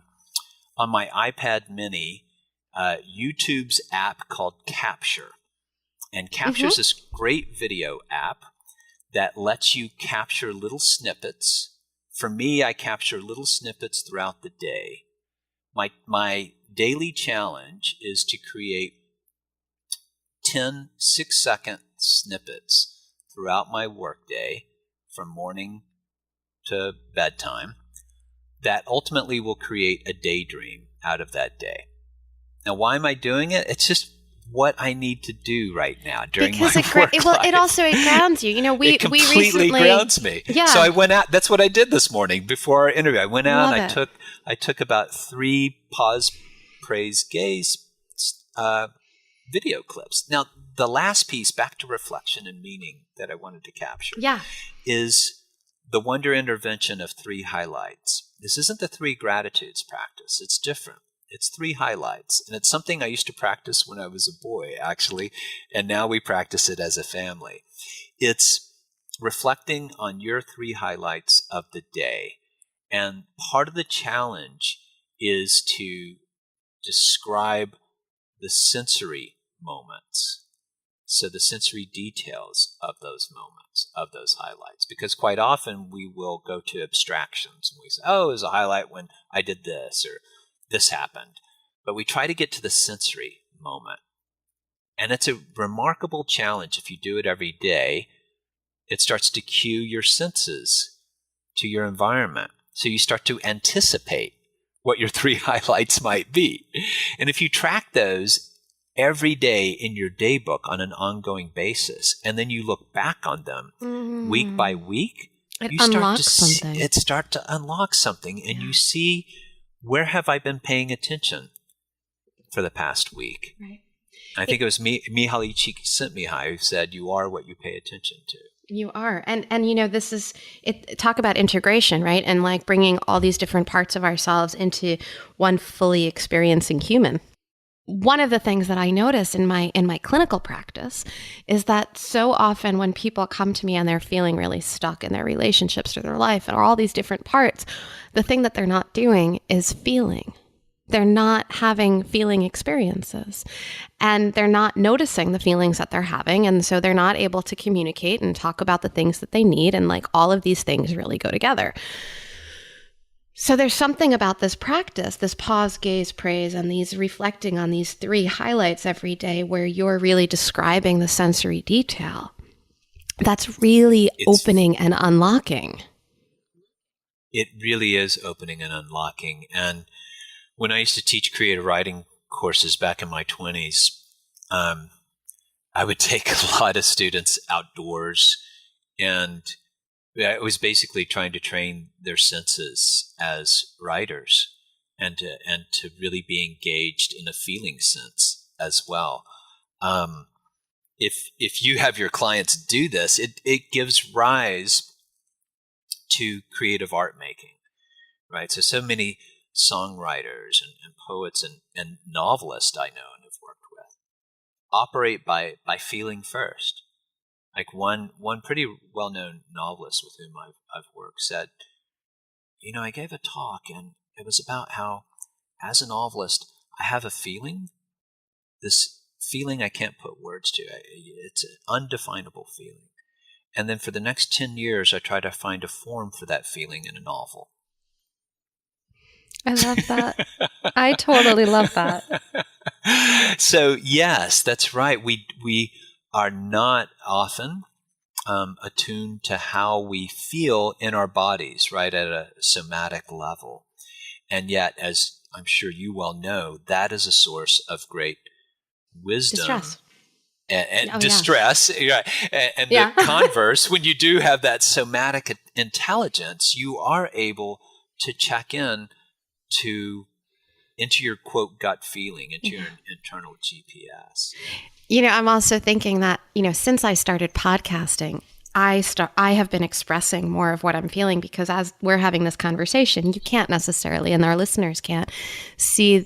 my iPad mini YouTube's app called Capture. And Capture is this great video app that lets you capture little snippets. For me, I capture little snippets throughout the day. My daily challenge is to create 10 6-second snippets throughout my workday from morning to bedtime that ultimately will create a daydream out of that day. Now, why am I doing it? It's just what I need to do right now during my work life. Well, it also grounds you. You know, it completely grounds me. Yeah. So I went out. That's what I did this morning before our interview. I went out and I took about 3 Paws Gaze video clips. Now, the last piece, back to reflection and meaning, that I wanted to capture, is the wonder intervention of 3 highlights. This isn't the 3 gratitudes practice. It's different. It's 3 highlights, and it's something I used to practice when I was a boy, actually, and now we practice it as a family. It's reflecting on your 3 highlights of the day, and part of the challenge is to describe the sensory moments, so the sensory details of those moments, of those highlights, because quite often we will go to abstractions, and we say, oh, it was a highlight when I did this, or this happened. But we try to get to the sensory moment. And it's a remarkable challenge if you do it every day. It starts to cue your senses to your environment. So you start to anticipate what your 3 highlights might be. And if you track those every day in your day book on an ongoing basis, and then you look back on them week by week, it start to unlock something, and you see, where have I been paying attention for the past week? Right. I think it was Mihaly Csikszentmihalyi who said, you are what you pay attention to. You are. And you know, this is it. Talk about integration, right? And like bringing all these different parts of ourselves into one fully experiencing human. One of the things that I notice in my clinical practice is that so often when people come to me and they're feeling really stuck in their relationships or their life or all these different parts, the thing that they're not doing is feeling. They're not having feeling experiences, and they're not noticing the feelings that they're having. And so they're not able to communicate and talk about the things that they need. And like all of these things really go together. So there's something about this practice, this pause, gaze, praise, and these reflecting on these 3 highlights every day where you're really describing the sensory detail. That's really opening and unlocking. It really is opening and unlocking. And when I used to teach creative writing courses back in my 20s, I would take a lot of students outdoors, and I was basically trying to train their senses as writers and to really be engaged in a feeling sense as well. If you have your clients do this, it gives rise to creative art making, right? So many songwriters and poets and novelists I know and have worked with operate by feeling first. Like one pretty well-known novelist with whom I've worked said, I gave a talk and it was about how, as a novelist, I have a feeling, this feeling I can't put words to. It's an undefinable feeling. And then for the next 10 years, I try to find a form for that feeling in a novel. I love that. I totally love that. So yes, that's right. We are not often attuned to how we feel in our bodies, right, at a somatic level. And yet, as I'm sure you well know, that is a source of great wisdom. Distress. And distress. Yeah. And the converse, when you do have that somatic intelligence, you are able to check into your, quote, gut feeling, into your internal GPS. I'm also thinking that, since I started podcasting, I have been expressing more of what I'm feeling, because as we're having this conversation, you can't necessarily, and our listeners can't see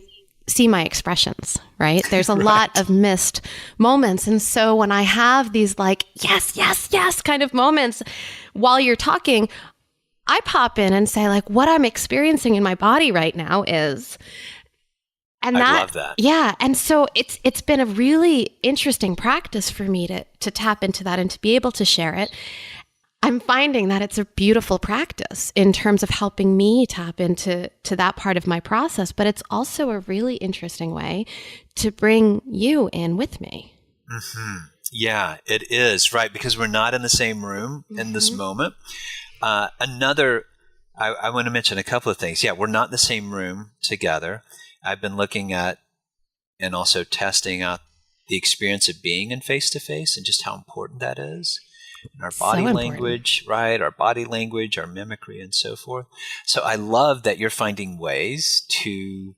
my expressions, right? There's a lot of missed moments. And so when I have these like, yes, yes, yes kind of moments while you're talking, I pop in and say like, what I'm experiencing in my body right now is... And I love that. Yeah. And so it's been a really interesting practice for me to tap into that and to be able to share it. I'm finding that it's a beautiful practice in terms of helping me tap into that part of my process, but it's also a really interesting way to bring you in with me. Mm-hmm. Yeah, it is, right? Because we're not in the same room in this moment. I want to mention a couple of things. Yeah, we're not in the same room together. I've been looking at and also testing out the experience of being in face-to-face and just how important that is. And our body language, right? Our body language, our mimicry, and so forth. So I love that you're finding ways to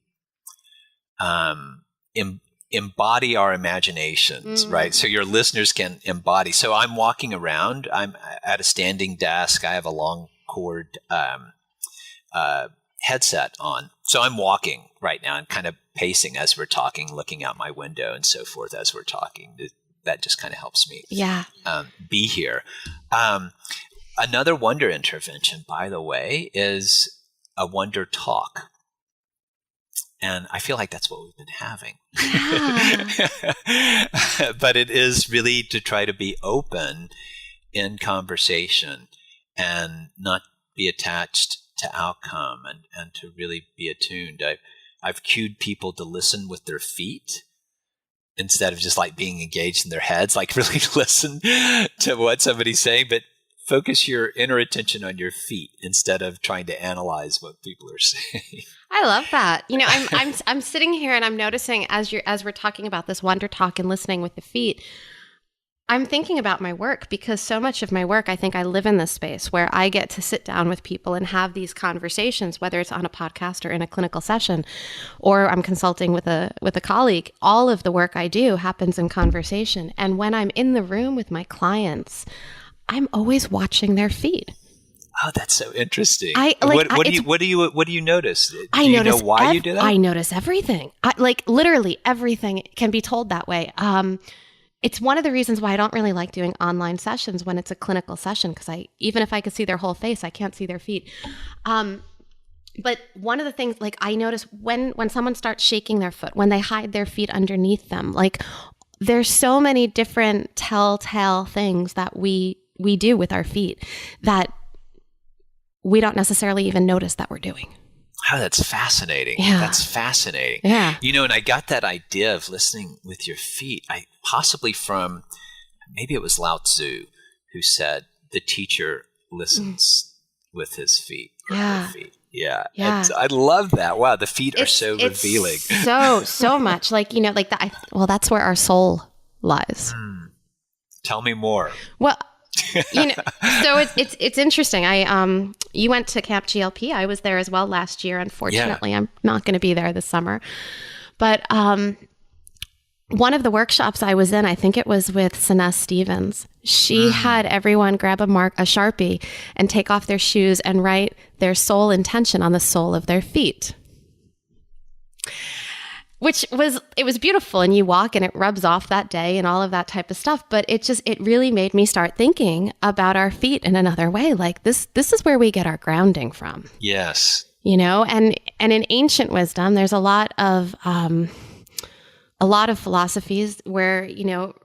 embody our imaginations, right? So your listeners can embody. So I'm walking around. I'm at a standing desk. I have a long cord headset on. So I'm walking right now and kind of pacing as we're talking, looking out my window and so forth as we're talking. That just kind of helps me be here. Another wonder intervention, by the way, is a wonder talk. And I feel like that's what we've been having. Yeah. But it is really to try to be open in conversation and not be attached to outcome and to really be attuned. I've cued people to listen with their feet instead of just like being engaged in their heads, like really listen to what somebody's saying, but focus your inner attention on your feet instead of trying to analyze what people are saying. I love that. I'm sitting here and I'm noticing as we're talking about this wonder talk and listening with the feet, I'm thinking about my work, because so much of my work, I think I live in this space where I get to sit down with people and have these conversations, whether it's on a podcast or in a clinical session, or I'm consulting with a colleague. All of the work I do happens in conversation. And when I'm in the room with my clients, I'm always watching their feet. Oh, that's so interesting. What do you notice? Do you know why you do that? I notice everything. Literally everything can be told that way. It's one of the reasons why I don't really like doing online sessions when it's a clinical session, because even if I could see their whole face, I can't see their feet. But one of the things, I notice when someone starts shaking their foot, when they hide their feet underneath them, there's so many different telltale things that we do with our feet that we don't necessarily even notice that we're doing. Oh, that's fascinating. Yeah. That's fascinating. Yeah. And I got that idea of listening with your feet, possibly from, maybe it was Lao Tzu who said, the teacher listens with his feet or her feet. Yeah. I love that. Wow. The feet are so revealing. So much. That's where our soul lies. Tell me more. Well, so it's interesting. You went to Camp GLP. I was there as well last year. Unfortunately, I'm not going to be there this summer. But one of the workshops I was in, I think it was with Siness Stevens. She had everyone grab a Sharpie and take off their shoes and write their soul intention on the sole of their feet. It was beautiful, and you walk and it rubs off that day and all of that type of stuff. But it really made me start thinking about our feet in another way. Like this is where we get our grounding from. Yes. And in ancient wisdom, there's a lot of philosophies where,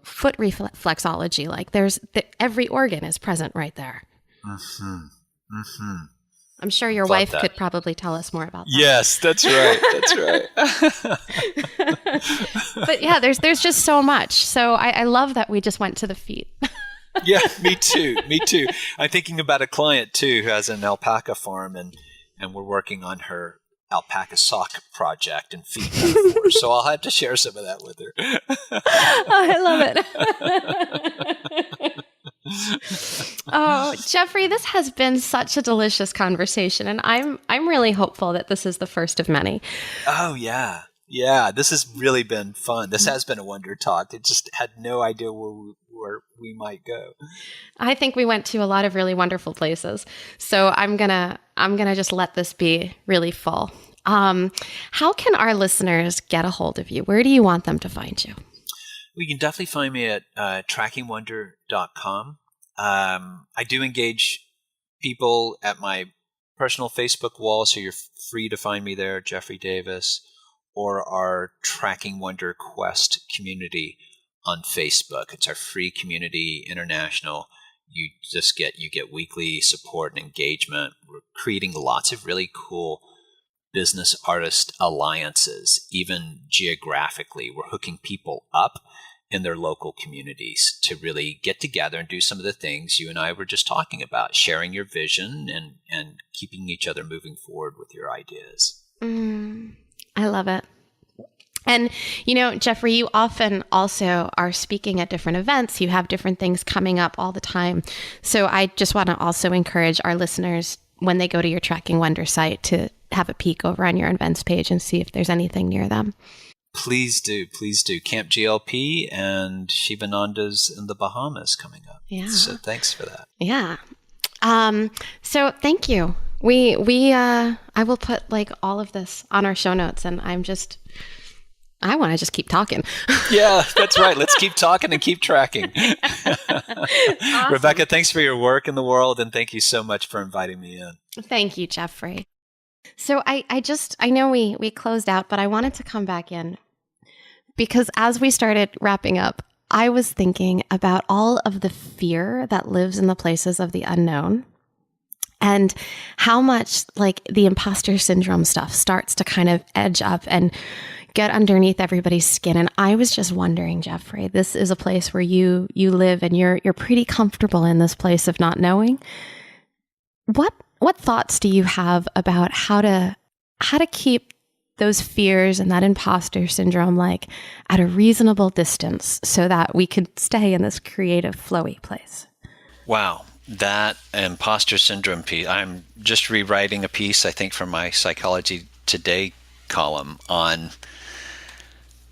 foot reflexology, like every organ is present right there. Mm-hmm. Mm-hmm. I'm sure your wife could probably tell us more about that. Yes, that's right. That's right. But yeah, there's just so much. So I love that we just went to the feet. Yeah, me too. I'm thinking about a client too who has an alpaca farm, and we're working on her alpaca sock project and feet metaphors. So I'll have to share some of that with her. I love it. Oh, Jeffrey, this has been such a delicious conversation, and I'm really hopeful that this is the first of many. Oh, yeah. Yeah, this has really been fun. This has been a wonder talk. It just had no idea where we might go. I think we went to a lot of really wonderful places. So I'm gonna just let this be really full. How can our listeners get a hold of you? Where do you want them to find you? You can definitely find me at trackingwonder.com. I do engage people at my personal Facebook wall, so you're free to find me there, Jeffrey Davis, or our Tracking Wonder Quest community on Facebook. It's our free community, international. You get weekly support and engagement. We're creating lots of really cool business artist alliances, even geographically. We're hooking people up in their local communities to really get together and do some of the things you and I were just talking about, sharing your vision and keeping each other moving forward with your ideas. I love it. And, Jeffrey, you often also are speaking at different events. You have different things coming up all the time. So I just want to also encourage our listeners, when they go to your Tracking Wonder site, to have a peek over on your events page and see if there's anything near them. Please do. Camp GLP and Shivananda's in the Bahamas coming up. Yeah. So thanks for that. Yeah. So thank you. I will put all of this on our show notes, and I want to just keep talking. Yeah, that's right. Let's keep talking and keep tracking. Awesome. Rebecca, thanks for your work in the world, and thank you so much for inviting me in. Thank you, Jeffrey. So I know we closed out, but I wanted to come back in because as we started wrapping up, I was thinking about all of the fear that lives in the places of the unknown and how much the imposter syndrome stuff starts to kind of edge up and get underneath everybody's skin. And I was just wondering, Jeffrey, this is a place where you live and you're pretty comfortable in this place of not knowing. What thoughts do you have about how to keep those fears and that imposter syndrome at a reasonable distance so that we could stay in this creative, flowy place? Wow. That imposter syndrome piece. I'm just rewriting a piece, I think, for my Psychology Today column on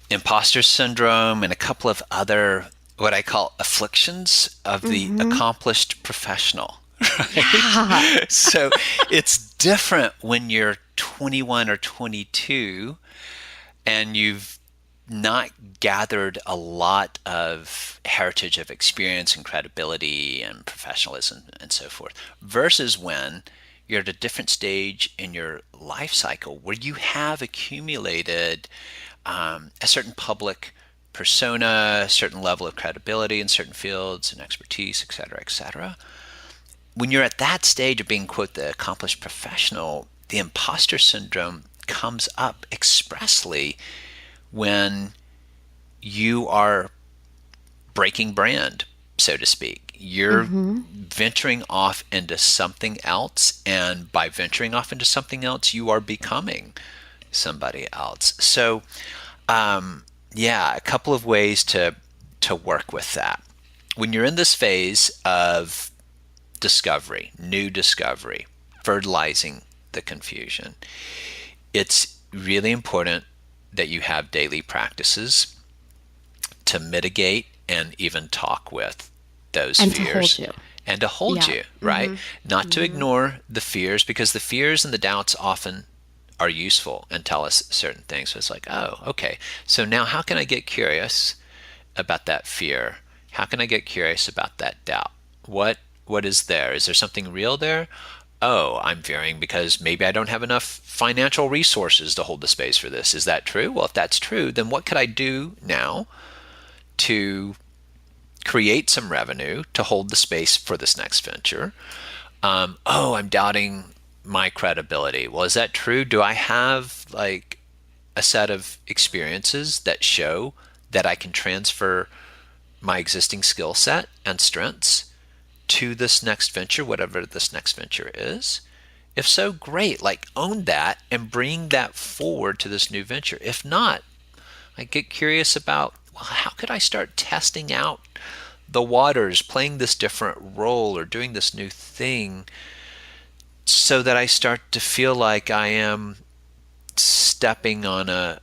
imposter syndrome and a couple of other, what I call afflictions of the accomplished professional. Right? Yeah. So it's different when you're 21 or 22 and you've not gathered a lot of heritage of experience and credibility and professionalism and so forth, versus when you're at a different stage in your life cycle where you have accumulated a certain public persona, a certain level of credibility in certain fields and expertise, et cetera, et cetera. When you're at that stage of being, quote, the accomplished professional, the imposter syndrome comes up expressly when you are breaking brand, so to speak. You're venturing off into something else, and by venturing off into something else, you are becoming somebody else. So, a couple of ways to work with that. When you're in this phase of discovery, new discovery, fertilizing the confusion, it's really important that you have daily practices to mitigate and even talk with those fears. And to hold you, right? Not to ignore the fears, because the fears and the doubts often are useful and tell us certain things. So it's like, oh, okay. So now how can I get curious about that fear? How can I get curious about that doubt? What is there? Is there something real there? Oh, I'm fearing because maybe I don't have enough financial resources to hold the space for this. Is that true? Well, if that's true, then what could I do now to create some revenue to hold the space for this next venture? Oh, I'm doubting my credibility. Well, is that true? Do I have like a set of experiences that show that I can transfer my existing skill set and strengths to this next venture, whatever this next venture is? If so, great. Like, own that and bring that forward to this new venture. If not, I get curious about, well, how could I start testing out the waters, playing this different role or doing this new thing so that I start to feel like I am stepping on a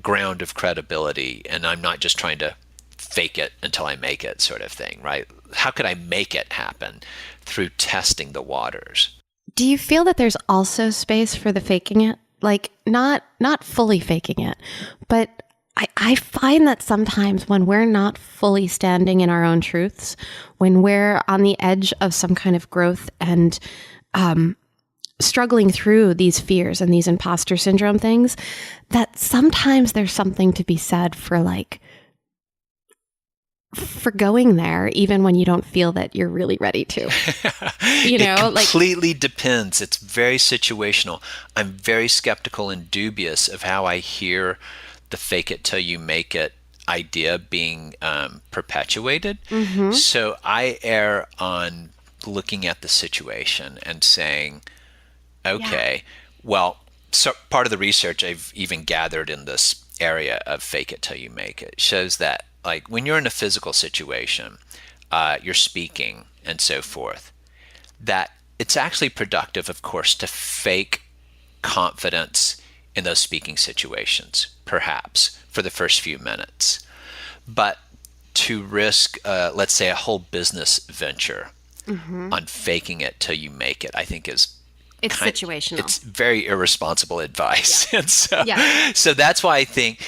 ground of credibility and I'm not just trying to fake it until I make it, sort of thing, right? How could I make it happen through testing the waters? Do you feel that there's also space for the faking it? Like, not fully faking it, but I find that sometimes when we're not fully standing in our own truths, when we're on the edge of some kind of growth and struggling through these fears and these imposter syndrome things, that sometimes there's something to be said for going there, even when you don't feel that you're really ready to. It completely depends. It's very situational. I'm very skeptical and dubious of how I hear the fake it till you make it idea being perpetuated. Mm-hmm. So I err on looking at the situation and saying, okay, well, so part of the research I've even gathered in this area of fake it till you make it shows that, like, when you're in a physical situation, you're speaking and so forth, that it's actually productive, of course, to fake confidence in those speaking situations, perhaps for the first few minutes. But to risk, let's say, a whole business venture on faking it till you make it, I think it's situational. It's very irresponsible advice. Yeah. And so that's why I think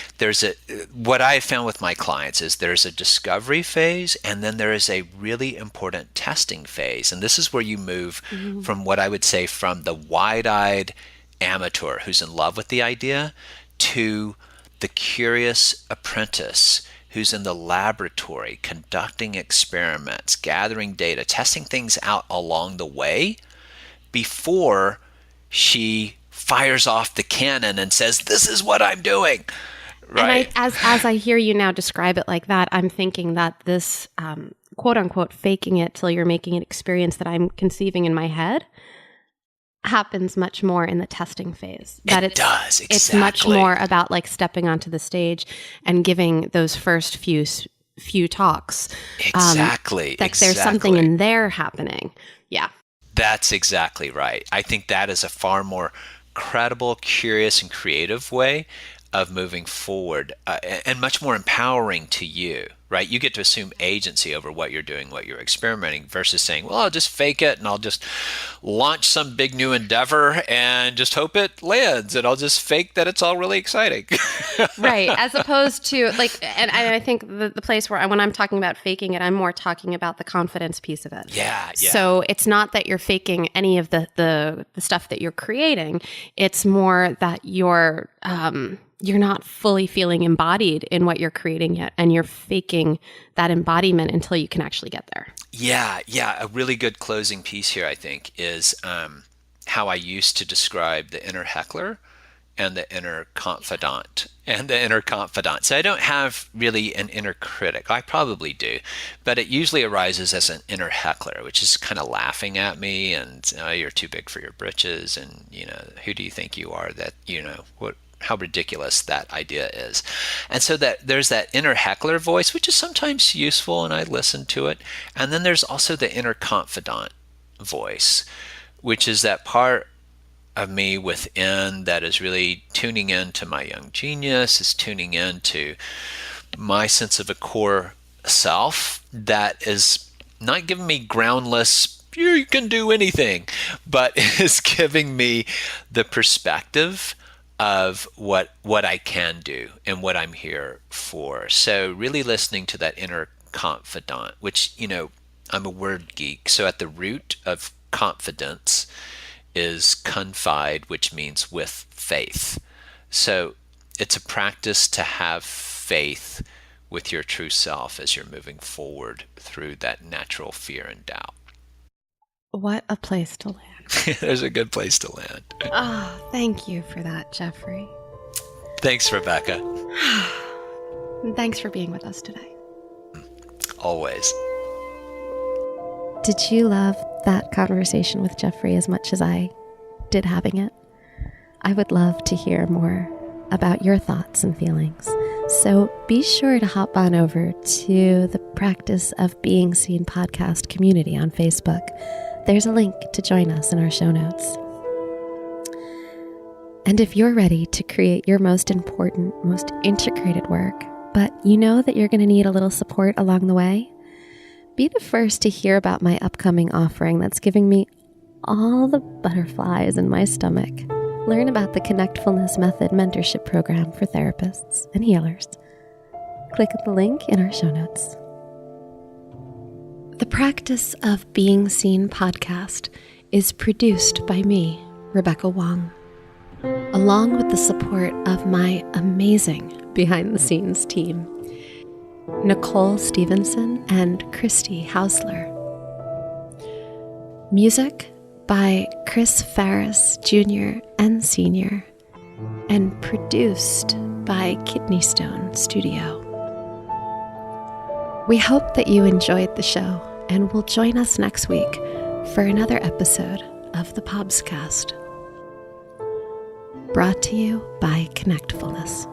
what I have found with my clients is there's a discovery phase and then there is a really important testing phase. And this is where you move from what I would say from the wide-eyed amateur who's in love with the idea to the curious apprentice who's in the laboratory conducting experiments, gathering data, testing things out along the way before she fires off the cannon and says, this is what I'm doing. Right. And as I hear you now describe it like that, I'm thinking that this quote unquote faking it till you're making an experience that I'm conceiving in my head happens much more in the testing phase. It does, exactly. It's much more about like stepping onto the stage and giving those first few talks. Exactly. There's something in there happening. Yeah. That's exactly right. I think that is a far more credible, curious, and creative way of moving forward, and much more empowering to you, right? You get to assume agency over what you're doing, what you're experimenting, versus saying, well, I'll just fake it and I'll just launch some big new endeavor and just hope it lands and I'll just fake that it's all really exciting. Right. As opposed to and I think the place where when I'm talking about faking it, I'm more talking about the confidence piece of it. Yeah. So it's not that you're faking any of the stuff that you're creating. It's more that you're not fully feeling embodied in what you're creating yet, and you're faking that embodiment until you can actually get there. Yeah. A really good closing piece here, I think, is how I used to describe the inner heckler and the inner confidant. So I don't have really an inner critic. I probably do, but it usually arises as an inner heckler, which is kind of laughing at me and, oh, you're too big for your britches, and, who do you think you are that, how ridiculous that idea is. And so that there's that inner heckler voice, which is sometimes useful, and I listen to it. And then there's also the inner confidant voice, which is that part of me within that is really tuning into my young genius, is tuning into my sense of a core self that is not giving me groundless, you can do anything, but is giving me the perspective of what I can do and what I'm here for. So really listening to that inner confidant, which, I'm a word geek. So at the root of confidence is confide, which means with faith. So it's a practice to have faith with your true self as you're moving forward through that natural fear and doubt. What a place to land. There's a good place to land. Oh, thank you for that, Jeffrey. Thanks, Rebecca. And thanks for being with us today. Always. Did you love that conversation with Jeffrey as much as I did having it? I would love to hear more about your thoughts and feelings. So be sure to hop on over to the Practice of Being Seen podcast community on Facebook. There's a link to join us in our show notes. And if you're ready to create your most important, most integrated work, but you know that you're going to need a little support along the way, be the first to hear about my upcoming offering that's giving me all the butterflies in my stomach. Learn about the Connectfulness Method mentorship program for therapists and healers. Click the link in our show notes. The Practice of Being Seen podcast is produced by me, Rebecca Wong, along with the support of my amazing behind-the-scenes team, Nicole Stevenson and Christy Hausler. Music by Chris Ferris Jr. and Sr. and produced by Kidney Stone Studio. We hope that you enjoyed the show and will join us next week for another episode of the Paws Cast. Brought to you by Connectfulness.